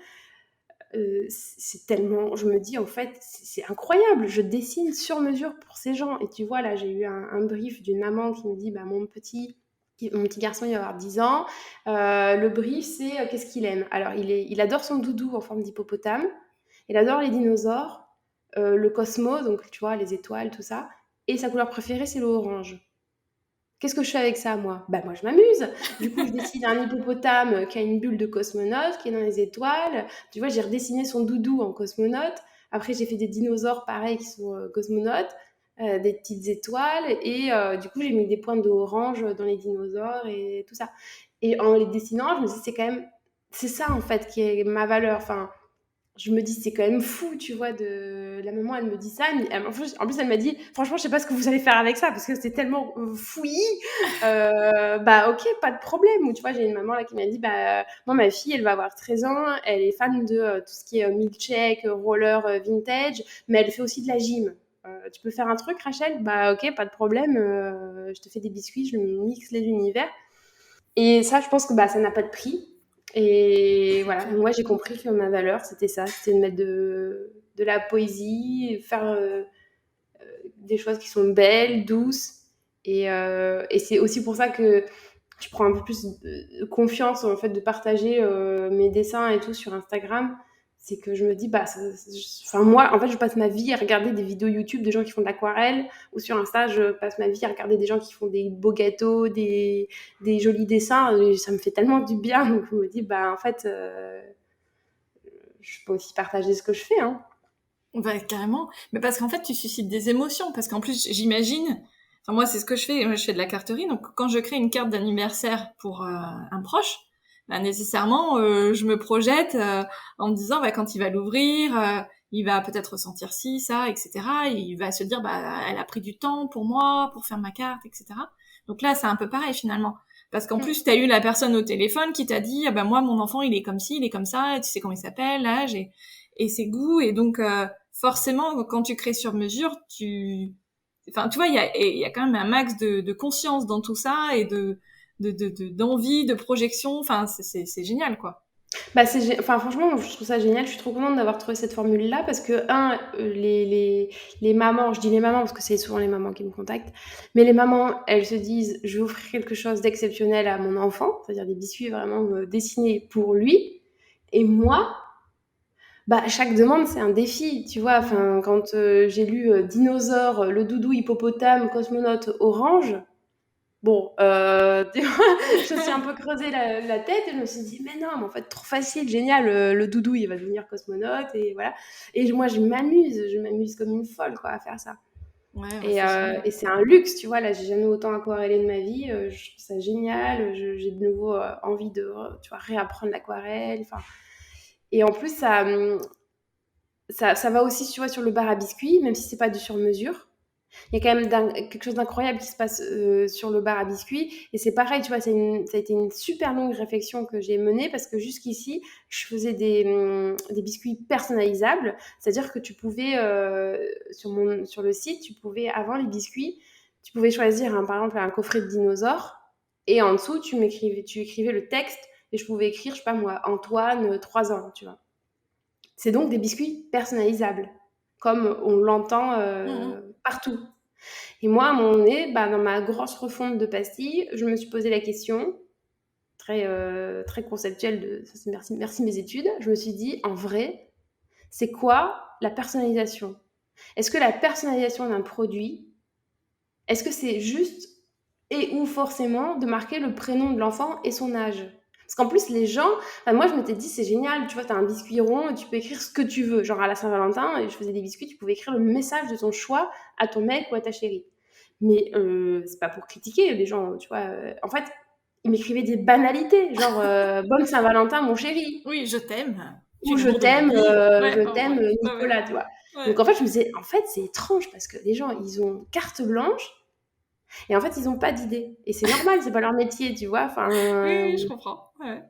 c'est tellement. Je me dis, en fait, c'est incroyable. Je dessine sur mesure pour ces gens. Et tu vois, là, j'ai eu un brief d'une maman qui me dit, bah, mon petit garçon, il va avoir 10 ans. Le brief, c'est qu'est-ce qu'il aime. Alors, il adore son doudou en forme d'hippopotame. Il adore les dinosaures, le cosmos, donc tu vois, les étoiles, tout ça. Et sa couleur préférée, c'est l'orange. Qu'est-ce que je fais avec ça, moi? Bah, moi, je m'amuse. Du coup, je dessine un hippopotame qui a une bulle de cosmonaute, qui est dans les étoiles. Tu vois, j'ai redessiné son doudou en cosmonaute. Après, j'ai fait des dinosaures pareils qui sont cosmonautes, des petites étoiles. Et du coup, j'ai mis des pointes d'orange dans les dinosaures et tout ça. Et en les dessinant, je me dis, c'est ça en fait qui est ma valeur. Enfin, je me dis, c'est quand même fou, tu vois, la maman, elle me dit ça, en plus, elle m'a dit, franchement, je sais pas ce que vous allez faire avec ça, parce que c'est tellement fouillis, bah, ok, pas de problème, ou tu vois, j'ai une maman, là, qui m'a dit, bah, moi, ma fille, elle va avoir 13 ans, elle est fan de tout ce qui est milkshake, roller, vintage, mais elle fait aussi de la gym. Tu peux faire un truc, Rachel? Bah, ok, pas de problème, je te fais des biscuits, je mixe les univers. Et ça, je pense que bah, ça n'a pas de prix. Et voilà,
Super.
moi j'ai compris que ma valeur, c'était ça, c'était de mettre de la poésie, faire des choses qui sont belles, douces. Et c'est aussi pour ça que je prends un peu plus de confiance en fait de partager mes dessins et tout sur Instagram. C'est que je me dis, bah, enfin moi, en fait, je passe ma vie à regarder des vidéos YouTube de gens qui font de l'aquarelle, ou sur Insta, je passe ma vie à regarder des gens qui font des beaux gâteaux, des jolis dessins. Et ça me fait tellement du bien. Donc je me dis, bah, en fait, je peux aussi partager ce que je fais, hein.
Bah, carrément. Mais parce qu'en fait, tu suscites des émotions. Parce qu'en plus, j'imagine, enfin, moi, c'est ce que je fais. Moi, je fais de la carterie. Donc, quand je crée une carte d'anniversaire pour un proche, bah, nécessairement, je me projette en me disant, bah, quand il va l'ouvrir, il va peut-être ressentir ci, ça, etc. Et il va se dire, bah, elle a pris du temps pour moi, pour faire ma carte, etc. Donc là, c'est un peu pareil finalement. Parce qu'en plus, t'as eu la personne au téléphone qui t'a dit, ah ben moi, mon enfant, il est comme ci, il est comme ça, et tu sais comment il s'appelle, l'âge et ses goûts. Et donc, forcément, quand tu crées sur mesure, enfin, tu vois, il y a quand même un max de conscience dans tout ça et d'envie, de projection. Enfin, c'est génial, quoi.
Bah, enfin, franchement, je trouve ça génial. Je suis trop contente d'avoir trouvé cette formule-là parce que, les mamans, je dis les mamans parce que c'est souvent les mamans qui me contactent, mais les mamans, elles se disent, je vais offrir quelque chose d'exceptionnel à mon enfant, c'est-à-dire des biscuits vraiment dessinés pour lui. Et moi, bah, chaque demande, c'est un défi, tu vois.
Mm.
Enfin, quand j'ai lu dinosaure, le doudou hippopotame, cosmonaute orange, bon, tu vois, je me suis un peu creusé la tête et je me suis dit, mais non, mais en fait, trop facile, génial, le doudou, il va devenir cosmonaute, et voilà. Et moi, je m'amuse comme une folle, quoi, à faire ça.
Ouais, bah,
Et,
c'est
euh,
génial.
et c'est un luxe, tu vois, là, j'ai jamais autant aquarellé de ma vie, je trouve ça génial, j'ai de nouveau envie de, tu vois, réapprendre l'aquarelle, enfin. Et en plus, ça va aussi, tu vois, sur le bar à biscuits, même si c'est pas du sur-mesure. Il y a quand même quelque chose d'incroyable qui se passe sur le bar à biscuits. Et c'est pareil, tu vois, ça a été une super longue réflexion que j'ai menée parce que jusqu'ici, je faisais des biscuits personnalisables. C'est-à-dire que tu pouvais, sur le site, tu pouvais, avant les biscuits, tu pouvais choisir, par exemple, un coffret de dinosaures. Et en dessous, tu écrivais le texte et je pouvais écrire, je sais pas moi, Antoine, 3 ans, tu vois. C'est donc des biscuits personnalisables, comme on l'entend
Mm,
partout. Et moi, à un moment donné, bah, dans ma grosse refonte de pastilles, je me suis posé la question, très conceptuelle, merci, merci mes études. Je me suis dit, en vrai, c'est quoi la personnalisation? Est-ce que la personnalisation d'un produit, est-ce que c'est juste et ou forcément de marquer le prénom de l'enfant et son âge? Parce qu'en plus, les gens, enfin, moi je m'étais dit, c'est génial, tu vois, t'as un biscuit rond et tu peux écrire ce que tu veux. Genre à la Saint-Valentin, et je faisais des biscuits, tu pouvais écrire le message de ton choix à ton mec ou à ta chérie. Mais c'est pas pour critiquer les gens, tu vois. En fait, ils m'écrivaient des banalités, genre Bonne Saint-Valentin, mon chéri.
Oui, je t'aime. Tu
Ou
es l'amour de ma vie. Ouais,
je
oh,
t'aime,
ouais, ouais, ouais.
Nicolas, tu vois.
Ouais.
Donc en fait, je me disais, en fait, c'est étrange parce que les gens, ils ont carte blanche et en fait, ils ont pas d'idée. Et c'est normal, c'est pas leur métier, tu vois.
Oui,
Enfin,
oui, je comprends. Ouais.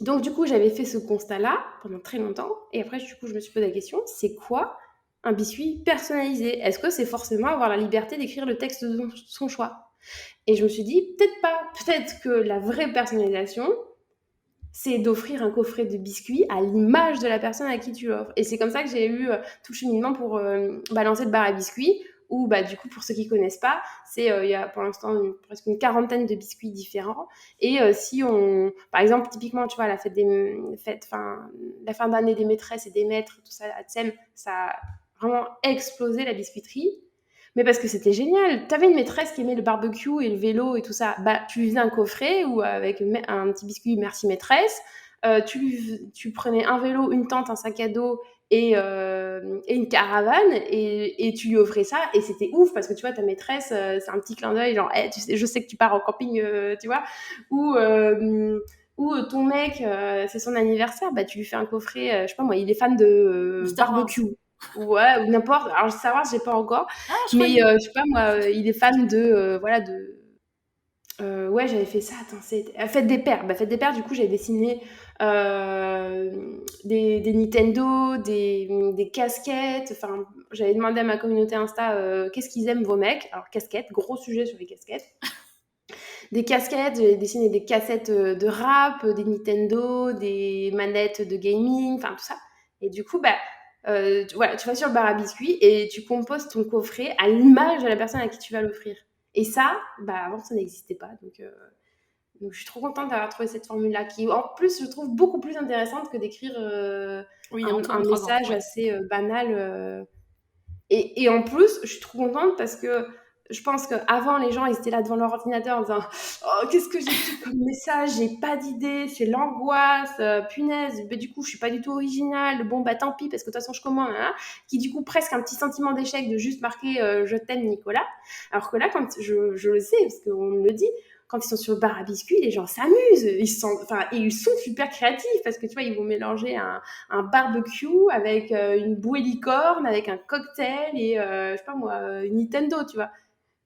donc du coup, j'avais fait ce constat-là pendant très longtemps. Et après, du coup, je me suis posé la question, c'est quoi un biscuit personnalisé? Est-ce que c'est forcément avoir la liberté d'écrire le texte de son choix? Et je me suis dit, peut-être pas. Peut-être que la vraie personnalisation, c'est d'offrir un coffret de biscuits à l'image de la personne à qui tu l'offres. Et c'est comme ça que j'ai eu tout le cheminement pour lancer le bar à biscuits, où bah, du coup, pour ceux qui ne connaissent pas, il y a pour l'instant presque une quarantaine de biscuits différents. Et si on, par exemple, typiquement, tu vois, la la fin d'année des maîtresses et des maîtres, tout ça, à Tsem, ça a vraiment explosé la biscuiterie. Mais parce que c'était génial. Tu avais une maîtresse qui aimait le barbecue et le vélo et tout ça. Bah, tu lui faisais un coffret ou avec un petit biscuit merci maîtresse. Tu prenais un vélo, une tente, un sac à dos et une caravane et tu lui offrais ça. Et c'était ouf parce que tu vois, ta maîtresse, c'est un petit clin d'œil, genre, hey, je sais que tu pars en camping, tu vois. Ou ton mec, c'est son anniversaire, bah, tu lui fais un coffret, je sais pas moi, il est fan de
Star Wars.
barbecue. Ouais, ou n'importe. Alors, savoir, j'ai pas encore.
Ah, je
Mais
croyais.
je sais pas, moi, il est fan de. Voilà, de. Ouais, j'avais fait ça. Attends, c'était. Fête des Pères. Bah, Fête des Pères, du coup, j'avais dessiné des Nintendo, des casquettes. Enfin, j'avais demandé à ma communauté Insta qu'est-ce qu'ils aiment vos mecs. Alors, casquettes, gros sujet sur les casquettes. Des casquettes, j'ai dessiné des cassettes de rap, des Nintendo, des manettes de gaming, enfin tout ça. Et du coup, bah, voilà, tu vas sur le bar à biscuits et tu composes ton coffret à l'image de la personne à qui tu vas l'offrir. Et ça, bah, avant, ça n'existait pas. Donc, je suis trop contente d'avoir trouvé cette formule-là qui, en plus, je trouve beaucoup plus intéressante que d'écrire
Oui, Antoine,
un
3 ans.
message
Ouais.
assez banal. Et en plus, je suis trop contente parce que je pense qu'avant, les gens, ils étaient là devant leur ordinateur en disant oh, qu'est-ce que j'écris comme message? J'ai pas d'idée, c'est l'angoisse, punaise, bah, du coup, je suis pas du tout originale, bon, bah tant pis, parce que de toute façon, je commande, hein, qui du coup, presque un petit sentiment d'échec de juste marquer je t'aime, Nicolas. Alors que là, quand je le sais, parce qu'on me le dit, quand ils sont sur le bar à biscuits, les gens s'amusent, ils sont super créatifs parce que tu vois, ils vont mélanger un barbecue avec une bouée licorne, avec un cocktail et je sais pas moi, une Nintendo, tu vois.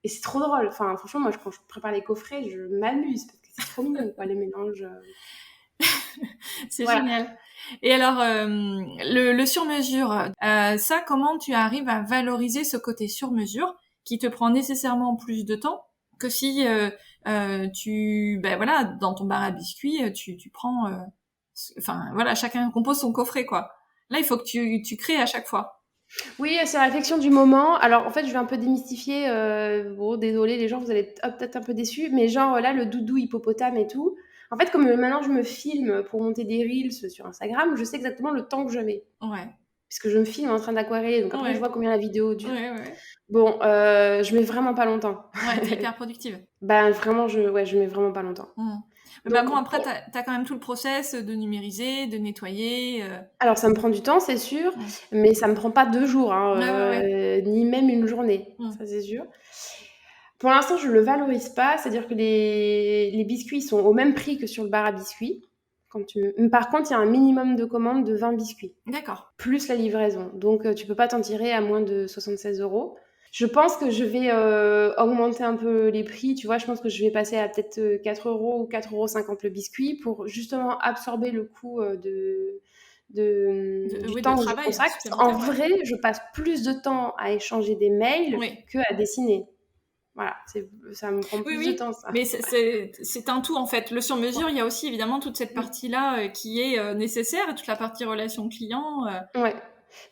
Et c'est trop drôle. Enfin, franchement, moi, quand je prépare les coffrets, je m'amuse parce que c'est trop mignon, quoi, les mélanges.
C'est
Voilà.
génial. Et alors, le sur-mesure, ça, comment tu arrives à valoriser ce côté sur-mesure qui te prend nécessairement plus de temps que si ben voilà, dans ton bar à biscuits, tu prends, enfin voilà, chacun compose son coffret quoi. Là, il faut que tu crées à chaque fois.
Oui, c'est la réflexion du moment. Alors, en fait, je vais un peu démystifier. Bon, désolé, les gens, vous allez être peut-être un peu déçus. Mais genre, là, le doudou hippopotame et tout. En fait, comme maintenant, je me filme pour monter des reels sur Instagram, je sais exactement le temps que je mets.
Ouais,
Puisque je me filme en train d'aquareller. Donc après, je
ouais,
vois combien la vidéo dure.
ouais.
Bon, je mets vraiment pas longtemps.
Ouais, t'es hyper productive.
Ben, vraiment, je mets vraiment pas longtemps.
Mmh. Bah
Donc,
bon, après, t'as quand même tout le process de numériser, de nettoyer.
alors, ça me prend du temps, c'est sûr,
Mmh.
mais ça me prend pas 2 jours, hein,
Ouais.
ni même une journée,
Mmh.
ça c'est sûr. Pour l'instant, je le valorise pas, c'est-à-dire que les biscuits sont au même prix que sur le bar à biscuits. Par contre, il y a un minimum de commande de 20 biscuits,
D'accord.
plus la livraison. Donc, tu peux pas t'en tirer à moins de 76 €. Je pense que je vais augmenter un peu les prix, tu vois. Je pense que je vais passer à peut-être 4 € ou 4,50 € le biscuit pour justement absorber le coût du
Oui, de
temps que je
travail
consacre. Parce qu'en
supplémentaire, ouais.
vrai, je passe plus de temps à échanger des mails
Oui.
qu'à dessiner. Voilà, ça me prend
Oui,
plus de
oui.
temps, ça.
Mais c'est un tout, en fait. Le sur-mesure, il y a aussi évidemment toute cette partie-là qui est nécessaire, et toute la partie relation client.
Ouais.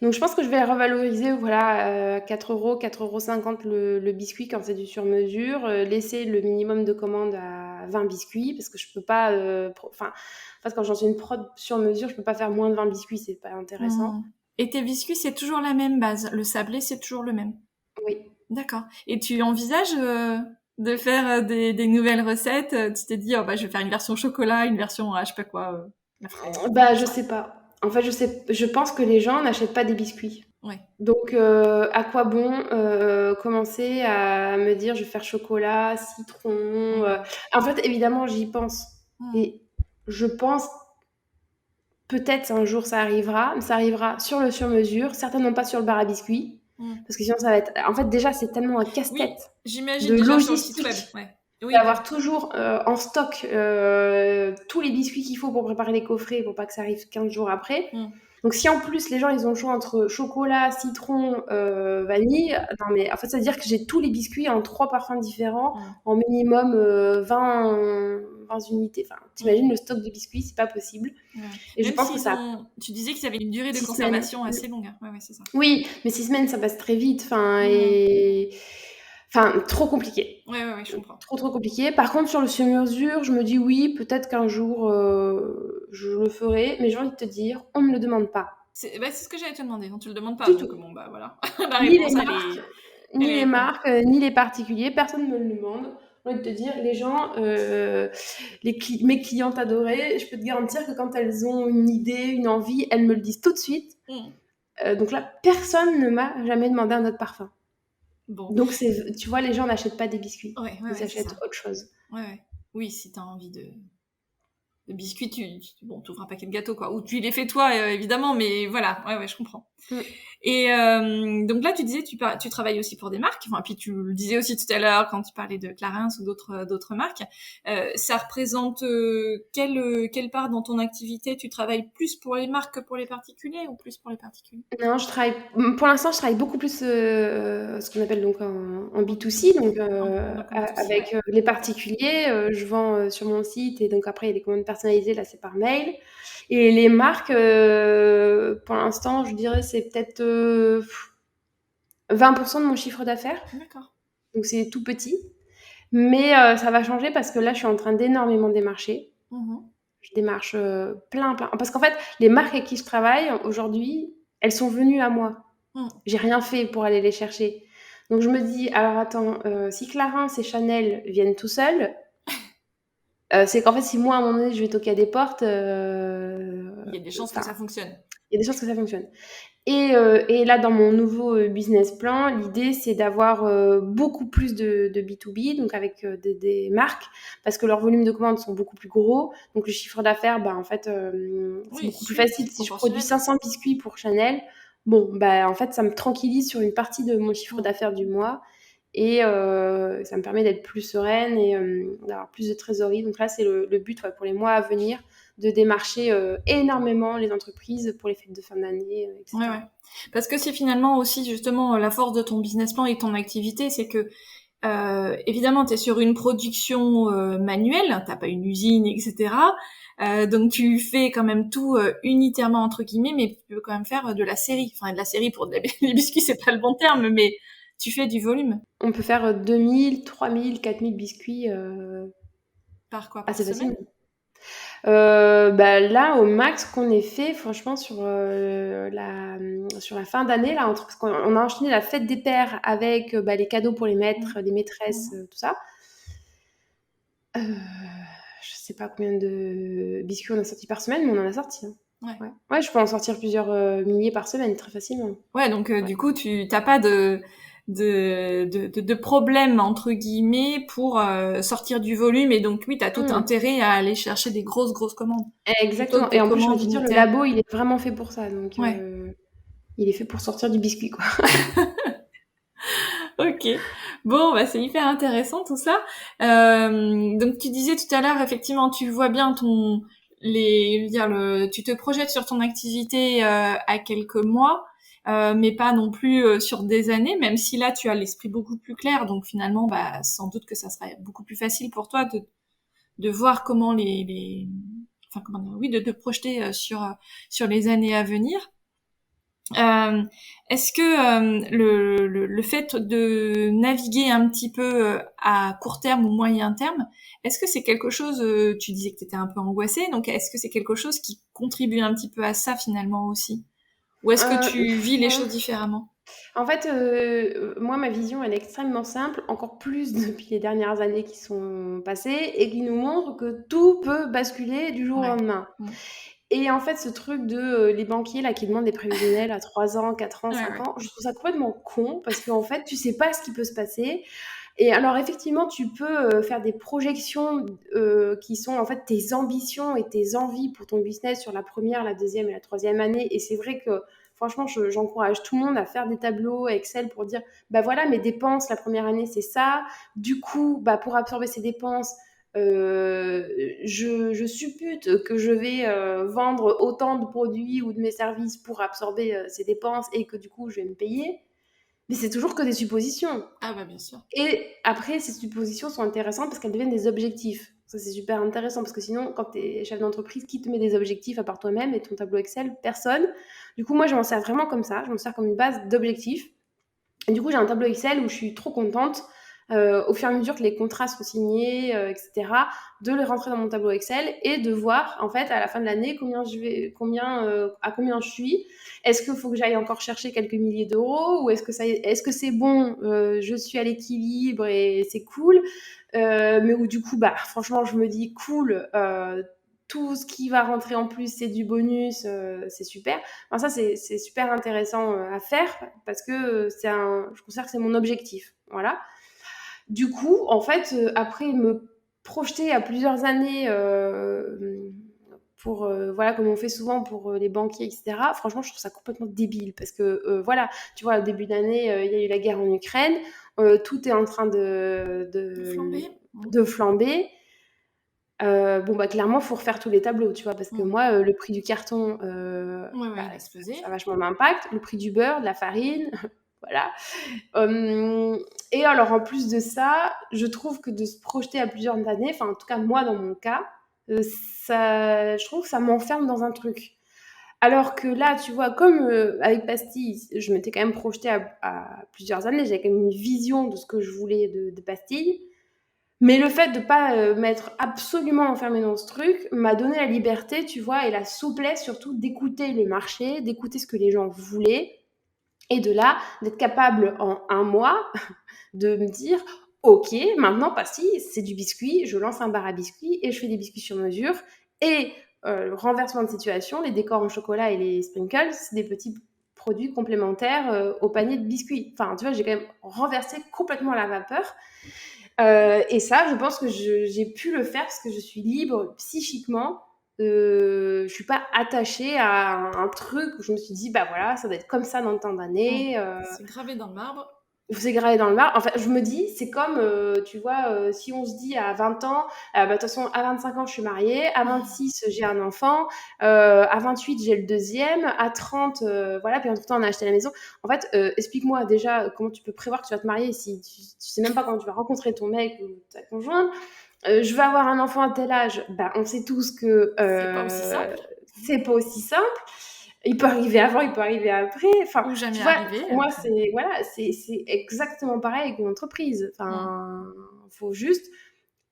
Donc je pense que je vais revaloriser, voilà, 4 €, 4,50 € le biscuit quand c'est du sur-mesure, laisser le minimum de commande à 20 biscuits parce que je peux pas, enfin, en fait, quand j'en suis une prod sur-mesure, je peux pas faire moins de 20 biscuits, c'est pas intéressant.
Mmh. Et tes biscuits, c'est toujours la même base. Le sablé, c'est toujours le même.
Oui.
D'accord. Et tu envisages de faire des nouvelles recettes? Tu t'es dit, oh, bah, je vais faire une version chocolat, une version, je sais pas quoi, la fraise.
Bah, je sais pas. En fait, je pense que les gens n'achètent pas des biscuits.
Ouais.
Donc, à quoi bon commencer à me dire je vais faire chocolat, citron. En fait, évidemment, j'y pense.
Mm.
Et je pense peut-être un jour ça arrivera, mais ça arrivera sur le sur-mesure, certainement pas sur le bar à biscuits.
Mm.
Parce que sinon, ça va être. En fait, déjà, c'est tellement un
Oui,
casse-tête
j'imagine
de
déjà sur le site web.
logistique
Ouais. Oui,
d'avoir toujours en stock tous les biscuits qu'il faut pour préparer les coffrets pour pas que ça arrive 15 jours après.
Mm.
Donc si en plus les gens ils ont le choix entre chocolat, citron, vanille, non mais en fait ça veut dire que j'ai tous les biscuits en 3 parfums différents,
Mm.
en minimum 20 unités. Enfin, t'imagines
Mm.
le stock de biscuits, c'est pas possible.
Ouais.
Et je
Même
pense que
s'ils
ça
ont. Tu disais qu'ils avaient une durée de
6 semaines.
conservation assez longue. Hein. Ouais, ouais, c'est ça.
Oui, mais 6 semaines ça passe très vite. Enfin,
Mm.
et... enfin trop compliqué.
Ouais, ouais, ouais, je comprends.
Trop compliqué. Par contre, sur le sur-mesure, je me dis oui, peut-être qu'un jour je le ferai, mais j'ai envie de te dire, on me le demande pas.
C'est ce que j'allais te demander. On te le demande pas.
Du
Donc,
tout.
bon, bah voilà. La
Ni les
réponse,
marques,
elle
ni
est
les
répondue.
marques, ni les particuliers, personne ne me le demande. J'ai envie de te dire, les gens, mes clientes adorées, je peux te garantir que quand elles ont une idée, une envie, elles me le disent tout de suite.
Mm.
Donc là, personne ne m'a jamais demandé un autre parfum.
Bon.
Donc tu vois, les gens n'achètent pas des biscuits,
Ouais, ouais,
ils
ouais, c'est
achètent
ça.
autre chose.
Ouais, ouais. Oui, si t'as envie de biscuits, bon, t'ouvres un paquet de gâteaux, quoi. Ou tu les fais toi, évidemment, mais voilà. Ouais, ouais, je comprends.
Mm.
Et donc là, tu disais, tu travailles aussi pour des marques. Enfin, puis tu le disais aussi tout à l'heure quand tu parlais de Clarins ou d'autres marques. Ça représente quelle part dans ton activité? Tu travailles plus pour les marques que pour les particuliers ou plus pour les particuliers?
Non, pour l'instant, je travaille beaucoup plus ce qu'on appelle donc en B2C, donc
Donc en B2C,
avec
ouais.
les particuliers. Je vends sur mon site et donc après, il y a des commandes personnalisées, là, c'est par mail. Et les marques, pour l'instant, je dirais, c'est peut-être 20% de mon chiffre d'affaires.
D'accord.
Donc c'est tout petit. Mais ça va changer parce que là, je suis en train d'énormément démarcher.
Mhm.
Je démarche plein. Parce qu'en fait, les marques avec qui je travaille aujourd'hui, elles sont venues à moi.
Mm.
J'ai rien fait pour aller les chercher. Donc je me dis, alors attends, si Clarins et Chanel viennent tout seuls, c'est qu'en fait, si moi, à un moment donné, je vais toquer à des portes,
Il y a des chances que
enfin,
ça fonctionne.
il y a des chances que ça fonctionne. Et là, dans mon nouveau business plan, l'idée, c'est d'avoir beaucoup plus de B2B, donc avec des marques, parce que leurs volumes de commandes sont beaucoup plus gros. Donc le chiffre d'affaires, bah, en fait, c'est
Oui,
beaucoup plus facile.
c'est
Si je produis
proportionnel.
500 biscuits pour Chanel, bon, bah, en fait, ça me tranquillise sur une partie de mon chiffre
Mm.
d'affaires du mois. Et ça me permet d'être plus sereine et d'avoir plus de trésorerie. Donc là, c'est le but pour les mois à venir, de démarcher énormément les entreprises pour les fêtes de fin d'année, etc.
Ouais, ouais. Parce que c'est finalement aussi justement la force de ton business plan et ton activité, c'est que évidemment t'es sur une production manuelle, t'as pas une usine, etc. Donc tu fais quand même tout unitairement entre guillemets, mais tu peux quand même faire de la série. Enfin de la série pour les biscuits, c'est pas le bon terme, mais tu fais du volume.
On peut faire 2000, 3000, 4000 biscuits
Par quoi? Par
assez
semaine?
facilement. Bah, là, au max qu'on ait fait, franchement, sur la fin d'année, là, parce qu'on a enchaîné la fête des pères avec bah, les cadeaux pour les maîtres, les maîtresses,
Mhm.
tout ça. Je sais pas combien de biscuits on a sorti par semaine, mais on en a sorti. Hein.
Ouais.
Ouais, je peux en sortir plusieurs milliers par semaine, très facilement.
Ouais, donc
Ouais.
du coup, tu t'as pas de problème entre guillemets pour sortir du volume et donc oui, t'as tout
Mmh.
intérêt à aller chercher des grosses commandes plutôt
Exactement.
que
Et
des
en plus, j'ai envie
commandes
de dire, le
unitaires.
labo, il est vraiment fait pour ça. Donc,
Ouais.
il est fait pour sortir du biscuit, quoi.
Ok. Bon, bah c'est hyper intéressant tout ça. Donc tu disais tout à l'heure, effectivement, tu vois bien tu te projettes sur ton activité à quelques mois, mais pas non plus sur des années. Même si là tu as l'esprit beaucoup plus clair, donc finalement, bah sans doute que ça serait beaucoup plus facile pour toi de voir comment enfin comment dire, oui, de te projeter sur les années à venir. Euh, Est-ce que le fait de naviguer un petit peu à court terme ou moyen terme, est-ce que c'est quelque chose, tu disais que tu étais un peu angoissée, donc est-ce que c'est quelque chose qui contribue un petit peu à ça finalement aussi? Ou est-ce que tu vis les
Non.
choses différemment?
En fait, moi, ma vision, elle est extrêmement simple, encore plus depuis les dernières années qui sont passées et qui nous montrent que tout peut basculer du jour au
Ouais.
lendemain.
Mm.
Et en fait, ce truc de les banquiers là, qui demandent des prévisionnels à 3 ans, 4 ans, 5 ans, je trouve ça complètement con parce qu'en fait, tu sais pas ce qui peut se passer. Et alors, effectivement, tu peux faire des projections qui sont en fait tes ambitions et tes envies pour ton business sur la première, la deuxième et la troisième année. Et c'est vrai que, franchement, j'encourage tout le monde à faire des tableaux Excel pour dire, bah voilà, mes dépenses la première année, c'est ça. Du coup, bah, pour absorber ces dépenses, je suppute que je vais vendre autant de produits ou de mes services pour absorber ces dépenses et que du coup, je vais me payer. Mais c'est toujours que des suppositions.
Ah bah bien sûr.
Et après, ces suppositions sont intéressantes parce qu'elles deviennent des objectifs. Ça, c'est super intéressant parce que sinon, quand tu es chef d'entreprise, qui te met des objectifs à part toi-même et ton tableau Excel? Personne. Du coup, moi, je m'en sers vraiment comme ça. Je m'en sers comme une base d'objectifs. Et du coup, j'ai un tableau Excel où je suis trop contente, au fur et à mesure que les contrats sont signés, etc., de les rentrer dans mon tableau Excel et de voir, en fait, à la fin de l'année, à combien je suis. Est-ce qu'il faut que j'aille encore chercher quelques milliers d'euros ou est-ce que c'est bon, je suis à l'équilibre et c'est cool. Mais où du coup, bah, franchement, je me dis cool, tout ce qui va rentrer en plus, c'est du bonus, c'est super. Enfin, ça, c'est super intéressant à faire parce que je considère que c'est mon objectif. Voilà. Du coup, en fait, après me projeter à plusieurs années pour, voilà, comme on fait souvent pour les banquiers, etc., franchement, je trouve ça complètement débile parce que, voilà, tu vois, au début d'année, il y a eu la guerre en Ukraine, tout est en train de flamber. Bon, bah, clairement, il faut refaire tous les tableaux, tu vois, parce que moi, le prix du carton,
il
bah,
a explosé.
ça a vachement d'impact. Le prix du beurre, de la farine, voilà. Et alors, en plus de ça, je trouve que de se projeter à plusieurs années, enfin, en tout cas, moi, dans mon cas, je trouve que ça m'enferme dans un truc. Alors que là, tu vois, comme avec Pastille, je m'étais quand même projetée à plusieurs années, j'avais quand même une vision de ce que je voulais de Pastille. Mais le fait de pas m'être absolument enfermée dans ce truc m'a donné la liberté, tu vois, et la souplesse surtout d'écouter le marché, d'écouter ce que les gens voulaient, et de là, d'être capable en un mois de me dire, ok, maintenant, Pastille, c'est du biscuit, je lance un bar à biscuits et je fais des biscuits sur mesure. Et le renversement de situation, les décors en chocolat et les sprinkles, c'est des petits produits complémentaires au panier de biscuits. Enfin, tu vois, j'ai quand même renversé complètement la vapeur. Et ça, je pense que j'ai pu le faire parce que je suis libre psychiquement. Je suis pas attachée à un truc où je me suis dit, bah voilà, ça doit être comme ça dans tant d'années.
C'est gravé dans le marbre.
C'est gravé dans le marbre. Enfin, je me dis, c'est comme, tu vois, si on se dit à 20 ans, bah, de toute façon, à 25 ans, je suis mariée, à 26, j'ai un enfant, à 28, j'ai le deuxième, à 30, voilà, puis entre-temps, on a acheté la maison. En fait, explique-moi déjà comment tu peux prévoir que tu vas te marier si tu sais même pas quand tu vas rencontrer ton mec ou ta conjointe. Je vais avoir un enfant à tel âge, bah, on sait tous que
C'est pas aussi simple.
c'est pas aussi simple. Il peut arriver avant, il peut arriver après. Enfin,
Ou jamais
tu vois,
arrivé.
pour moi, c'est exactement pareil avec une entreprise. Enfin, faut juste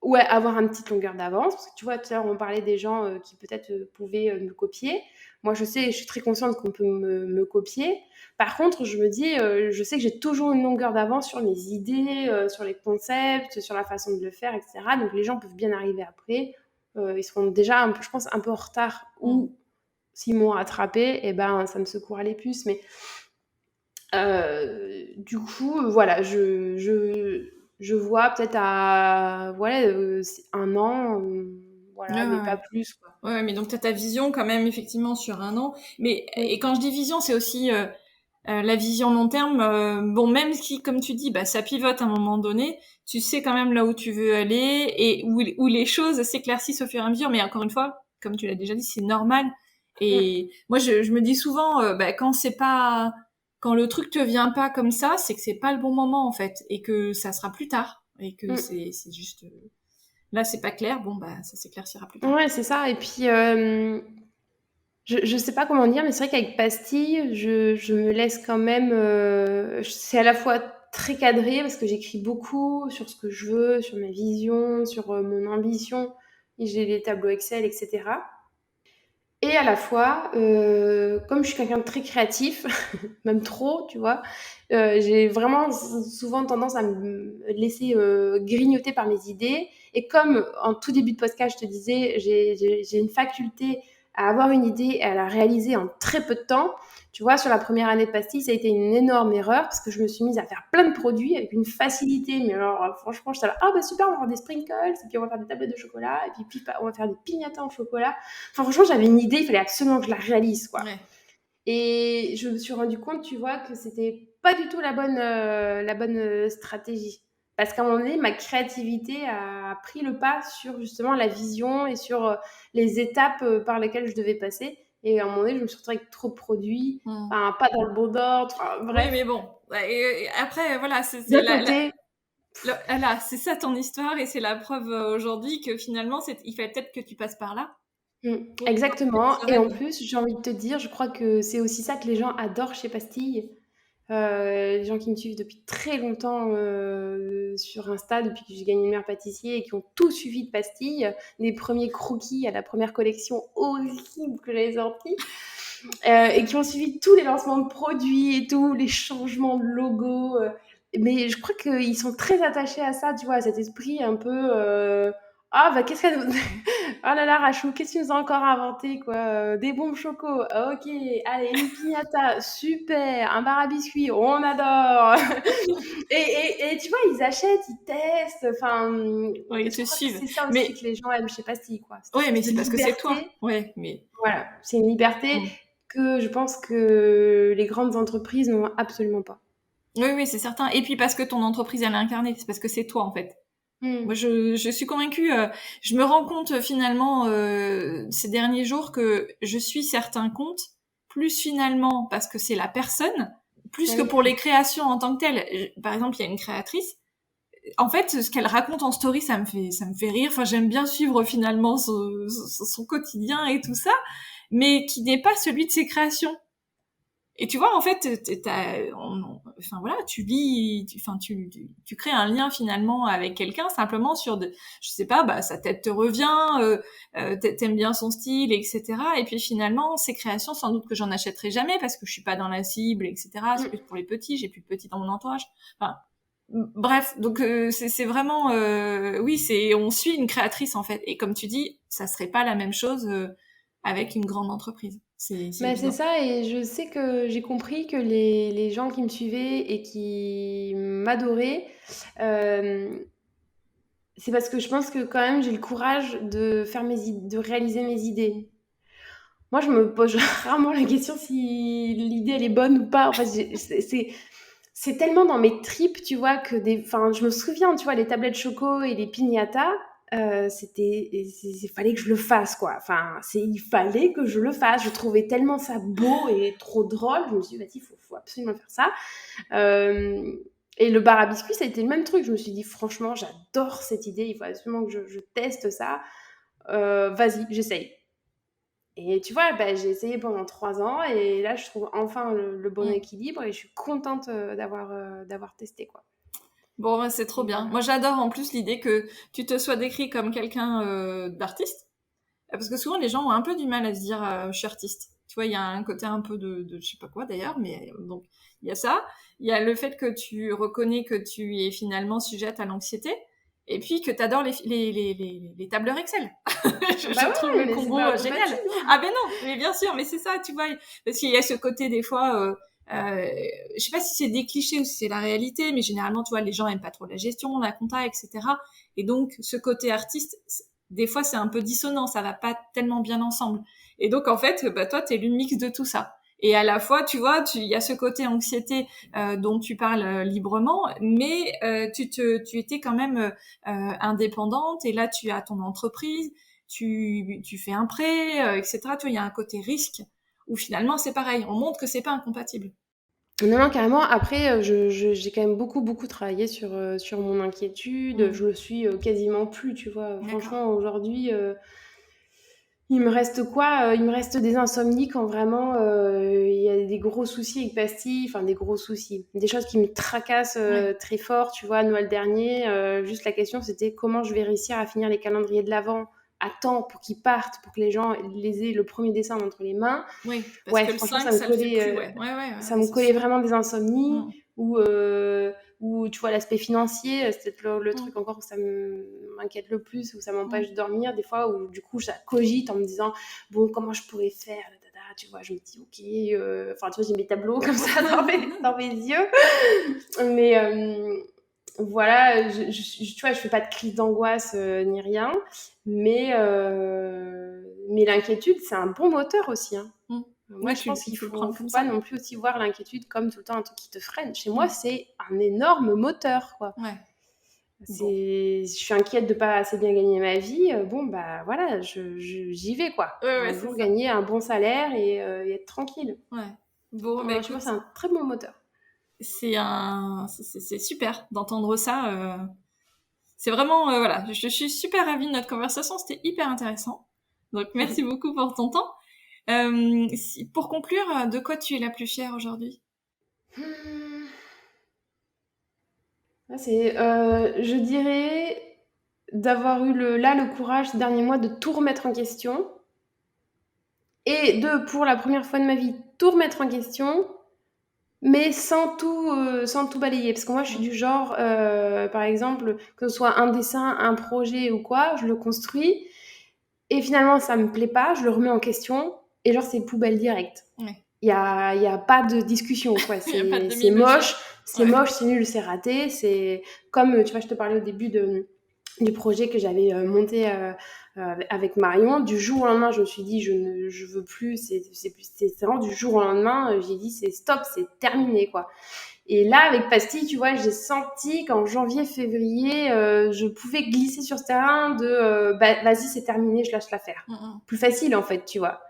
avoir une petite longueur d'avance. Parce que tu vois, tout à l'heure, on parlait des gens qui peut-être pouvaient me copier. Moi, je suis très consciente qu'on peut me copier. Par contre, je me dis, je sais que j'ai toujours une longueur d'avance sur mes idées, sur les concepts, sur la façon de le faire, etc. Donc, les gens peuvent bien arriver après. Ils seront déjà, je pense, un peu en retard ou s'ils m'ont rattrapé, eh ben, ça me secouera les puces. Mais du coup, voilà, je vois peut-être à un an, voilà, mais pas plus, quoi.
Ouais, mais donc tu as ta vision quand même effectivement sur un an. Mais et quand je dis vision, c'est aussi la vision long terme. Bon, même si, comme tu dis, bah ça pivote à un moment donné, tu sais quand même là où tu veux aller et où les choses s'éclaircissent au fur et à mesure. Mais encore une fois, comme tu l'as déjà dit, c'est normal. Et moi, je me dis souvent, bah quand le truc te vient pas comme ça, c'est que c'est pas le bon moment en fait, et que ça sera plus tard, et que c'est juste là c'est pas clair. Bon bah ça s'éclaircira plus tard.
Ouais, c'est ça. Et puis je sais pas comment dire, mais c'est vrai qu'avec Pastille, je me laisse quand même. C'est à la fois très cadré parce que j'écris beaucoup sur ce que je veux, sur ma vision, sur mon ambition. Et j'ai les tableaux Excel, etc. Et à la fois, comme je suis quelqu'un de très créatif, même trop, tu vois, j'ai vraiment souvent tendance à me laisser grignoter par mes idées. Et comme en tout début de podcast, je te disais, j'ai une faculté à avoir une idée et à la réaliser en très peu de temps. Tu vois, sur la première année de pastilles, ça a été une énorme erreur parce que je me suis mise à faire plein de produits avec une facilité. Mais alors, franchement, j'étais là, ah bah super, on va faire des sprinkles, et puis on va faire des tablettes de chocolat, et puis on va faire des piñatas en chocolat. Enfin, franchement, j'avais une idée, il fallait absolument que je la réalise, quoi.
Ouais.
Et je me suis rendu compte, tu vois, que c'était pas du tout la bonne stratégie. Parce qu'à un moment donné, ma créativité a pris le pas sur justement la vision et sur les étapes par lesquelles je devais passer. Et à un moment donné, je me suis retrouvée avec trop de produits, enfin, pas dans le bon ordre, enfin,
Oui,
bref.
mais bon. Et après, voilà,
D'un côté,
c'est ça ton histoire et c'est la preuve aujourd'hui que finalement, il fallait peut-être que tu passes par là pour pouvoir
exactement.
faire ce
Et en
rêve.
plus, j'ai envie de te dire, je crois que c'est aussi ça que les gens adorent chez Pastille. Les gens qui me suivent depuis très longtemps sur Insta, depuis que j'ai gagné le meilleur pâtissier et qui ont tout suivi de pastilles, des premiers croquis à la première collection horrible que j'avais sortie, et qui ont suivi tous les lancements de produits et tout, les changements de logo. Mais je crois qu'ils sont très attachés à ça, tu vois, à cet esprit un peu. Ah, bah, qu'est-ce qu'elle nous. Oh là là, Rachou, qu'est-ce que tu nous as encore inventé, quoi? Des bombes choco, ok, allez, une piñata, super, un bar à biscuits, on adore. Et tu vois, ils achètent, ils testent, enfin,
Ouais, ils
je
te
crois que
suivent.
c'est ça aussi que
Mais,
les gens aiment chez Pastille, quoi. Cette
ouais, mais
espèce de
c'est parce que c'est toi.
liberté.
Ouais, mais.
Voilà, c'est une liberté
Mm.
que je pense que les grandes entreprises n'ont absolument pas.
Oui, oui, c'est certain. Et puis parce que ton entreprise, elle est incarnée. C'est parce que c'est toi, en fait. Moi,
Mm.
je suis convaincue. Je me rends compte finalement ces derniers jours que je suis certains comptes plus finalement parce que c'est la personne, plus que
Oui.
pour les créations en tant que telles. Par exemple, il y a une créatrice. En fait, ce qu'elle raconte en story, ça me fait rire. Enfin, j'aime bien suivre finalement son quotidien et tout ça, mais qui n'est pas celui de ses créations. Et tu vois, en fait, enfin voilà, tu lis, tu crées un lien finalement avec quelqu'un simplement sur je sais pas, bah sa tête te revient, t'aimes bien son style, etc. Et puis finalement, ces créations, sans doute que j'en achèterai jamais parce que je suis pas dans la cible, etc. C'est plus
Mm.
pour les petits, j'ai plus de petits dans mon entourage. Enfin, bref, donc c'est vraiment, oui, on suit une créatrice en fait. Et comme tu dis, ça serait pas la même chose avec une grande entreprise. C'est
Mais c'est
évident.
ça, et je sais que j'ai compris que les gens qui me suivaient et qui m'adoraient, euh, c'est parce que je pense que quand même j'ai le courage de faire de réaliser mes idées. Moi, je me pose rarement la question si l'idée elle est bonne ou pas. En fait, c'est tellement dans mes tripes, tu vois, enfin, je me souviens, tu vois, les tablettes choco et les piñatas, il fallait que je le fasse, quoi. Enfin, il fallait que je le fasse. Je trouvais tellement ça beau et trop drôle. Je me suis dit, vas-y, faut absolument faire ça. Euh, et le bar à biscuits, ça a été le même truc. Je me suis dit, franchement, j'adore cette idée. Il faut absolument que je teste ça. Vas-y, j'essaye. Et tu vois, bah, j'ai essayé pendant 3 ans et là, je trouve enfin le bon
Mm.
équilibre et je suis contente d'avoir testé, quoi.
Bon, bah, c'est trop
Et
bien.
voilà.
Moi, j'adore en plus l'idée que tu te sois décrit comme quelqu'un d'artiste. Parce que souvent, les gens ont un peu du mal à se dire je suis artiste. Tu vois, il y a un côté un peu de je sais pas quoi d'ailleurs, mais donc il y a ça. Il y a le fait que tu reconnais que tu es finalement sujette à l'anxiété. Et puis que tu adores les tableurs Excel.
Bah
Je trouve
ouais,
le
mais c'est
combo
pas
génial.
incompatible, hein.
Ah ben non, mais bien sûr, mais c'est ça, tu vois. Parce qu'il y a ce côté des fois, je sais pas si c'est des clichés ou si c'est la réalité, mais généralement, tu vois, les gens aiment pas trop la gestion, la compta, etc. Et donc, ce côté artiste, des fois, c'est un peu dissonant, ça va pas tellement bien ensemble. Et donc, en fait, bah, toi, t'es le mix de tout ça. Et à la fois, tu vois, il y a ce côté anxiété dont tu parles librement, mais tu étais quand même indépendante, et là, tu as ton entreprise, tu fais un prêt, etc. Tu vois, il y a un côté risque où finalement, c'est pareil, on montre que c'est pas incompatible.
Non, non, carrément. Après, j'ai quand même beaucoup, beaucoup travaillé sur mon inquiétude.
Mm.
Je le suis quasiment plus, tu vois.
D'accord.
Franchement, aujourd'hui, il me reste quoi? Il me reste des insomnies quand vraiment il y a des gros soucis avec pastilles, enfin des gros soucis, des choses qui me tracassent
Ouais.
très fort. Tu vois, Noël dernier, juste la question c'était comment je vais réussir à finir les calendriers de l'Avent à temps pour qu'ils partent, pour que les gens les aient le 1er décembre entre les mains.
Oui, parce
Ouais,
que le
franchement,
5, ça le fait plus, ouais. Ouais, ouais,
ça
ouais,
me
c'est
collait
sûr.
vraiment des insomnies
Mm.
ou tu vois, l'aspect financier, c'est peut-être le truc encore où ça m'inquiète le plus, où ça m'empêche de dormir, des fois, où du coup, ça cogite en me disant, bon, comment je pourrais faire, tu vois, je me dis, ok, enfin, tu vois, j'ai mes tableaux comme ça dans mes yeux, mais voilà, tu vois, je fais pas de crise d'angoisse ni rien, mais l'inquiétude, c'est un bon moteur aussi, hein. Moi, je pense qu'il faut pas non plus aussi voir l'inquiétude comme tout le temps un truc qui te freine. Chez moi, c'est un énorme moteur, quoi.
Ouais.
Je suis inquiète de pas assez bien gagner ma vie. Bon, bah voilà, j'y vais, quoi. Un jour, gagner un bon salaire et être tranquille.
Ouais. Bon, bah,
je pense que c'est un très bon moteur.
C'est super d'entendre ça. C'est vraiment, voilà, je suis super ravie de notre conversation, c'était hyper intéressant. Donc, merci beaucoup pour ton temps. Pour conclure, de quoi tu es la plus fière aujourd'hui ?
Je dirais d'avoir eu le courage ces derniers mois de tout remettre en question et pour la première fois de ma vie, tout remettre en question, mais sans tout balayer. Parce que moi, je suis du genre, par exemple, que ce soit un dessin, un projet ou quoi, je le construis et finalement, ça me plaît pas, je le remets en question et genre, c'est poubelle directe.
Ouais.
Il y a pas de discussion, quoi. C'est moche, c'est nul, c'est raté. C'est comme, tu vois, je te parlais au début du projet que j'avais monté avec Marion. Du jour au lendemain, je me suis dit, je veux plus. C'est vraiment du jour au lendemain, j'ai dit, c'est stop, c'est terminé, quoi. Et là, avec Pastille, tu vois, j'ai senti qu'en janvier, février, je pouvais glisser sur ce terrain de vas-y, c'est terminé, je lâche l'affaire. Plus facile, en fait, tu vois.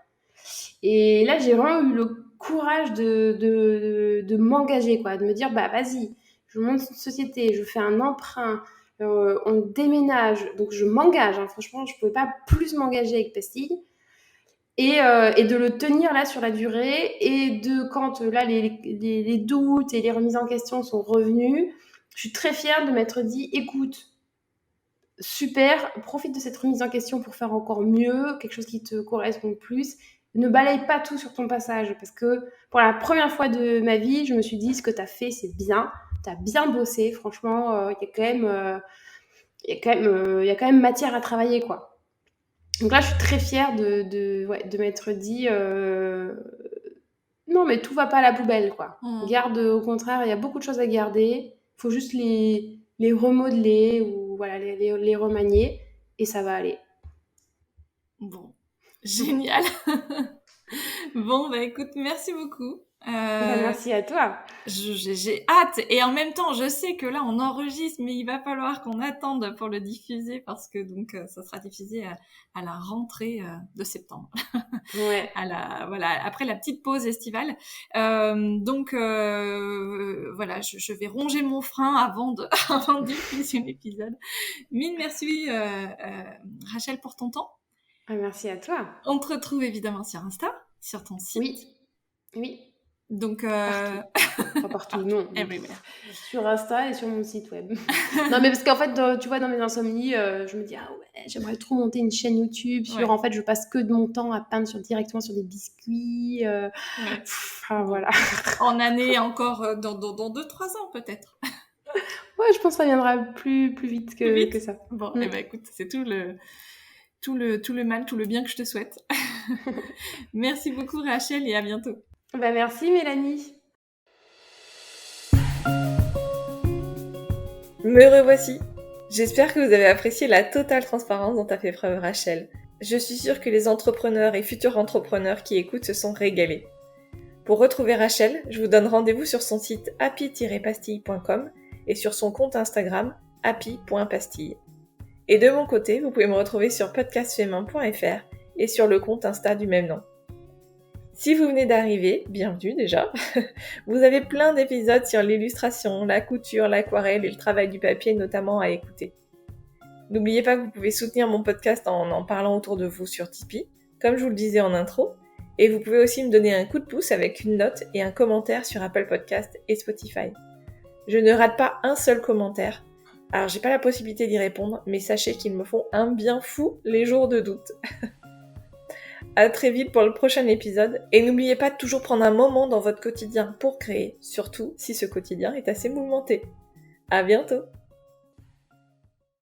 Et là, j'ai vraiment eu le courage de m'engager, quoi, de me dire, bah vas-y, je monte une société, je fais un emprunt, on déménage, donc je m'engage, hein, franchement, je ne pouvais pas plus m'engager avec Pastille. Et de le tenir là sur la durée, et quand là les doutes et les remises en question sont revenus, je suis très fière de m'être dit, écoute, super, profite de cette remise en question pour faire encore mieux, quelque chose qui te correspond plus. Ne balaye pas tout sur ton passage, parce que pour la première fois de ma vie, je me suis dit, ce que tu as fait, c'est bien, tu as bien bossé, franchement, il y a quand même matière à travailler, quoi. Donc là, je suis très fière de m'être dit, non, mais tout va pas à la poubelle, quoi. Garde, au contraire, il y a beaucoup de choses à garder, il faut juste les remodeler ou voilà, les remanier, et ça va aller.
Bon, génial. Bon, bah écoute, merci beaucoup.
Merci à toi.
J'ai hâte, et en même temps, je sais que là, on enregistre, mais il va falloir qu'on attende pour le diffuser, parce que donc ça sera diffusé à la rentrée de septembre.
Ouais.
Voilà, après la petite pause estivale. Donc voilà, je vais ronger mon frein avant de diffuser l'épisode. Mille merci Rachel pour ton temps.
Merci à toi.
On te retrouve évidemment sur Insta, sur ton site.
Oui.
Donc
partout, non.
Everywhere.
Sur Insta et sur mon site web. Non, mais parce qu'en fait, tu vois, dans mes insomnies, je me dis, ah ouais, j'aimerais trop monter une chaîne YouTube en fait, je passe que de mon temps à peindre directement sur des biscuits. Voilà.
En année encore, dans 2-3 ans peut-être.
Ouais, je pense que ça viendra plus vite que ça.
Bon, et écoute, c'est tout le mal, tout le bien que je te souhaite. Merci beaucoup Rachel, et à bientôt.
Merci Mélanie.
Me revoici. J'espère que vous avez apprécié la totale transparence dont a fait preuve Rachel. Je suis sûre que les entrepreneurs et futurs entrepreneurs qui écoutent se sont régalés. Pour retrouver Rachel, je vous donne rendez-vous sur son site happy-pastille.com et sur son compte Instagram happy.pastille. Et de mon côté, vous pouvez me retrouver sur podcastfemain.fr et sur le compte Insta du même nom. Si vous venez d'arriver, bienvenue déjà, vous avez plein d'épisodes sur l'illustration, la couture, l'aquarelle et le travail du papier notamment à écouter. N'oubliez pas que vous pouvez soutenir mon podcast en parlant autour de vous sur Tipeee, comme je vous le disais en intro, et vous pouvez aussi me donner un coup de pouce avec une note et un commentaire sur Apple Podcast et Spotify. Je ne rate pas un seul commentaire, alors j'ai pas la possibilité d'y répondre, mais sachez qu'ils me font un bien fou les jours de doute. À très vite pour le prochain épisode. Et n'oubliez pas de toujours prendre un moment dans votre quotidien pour créer, surtout si ce quotidien est assez mouvementé. À bientôt!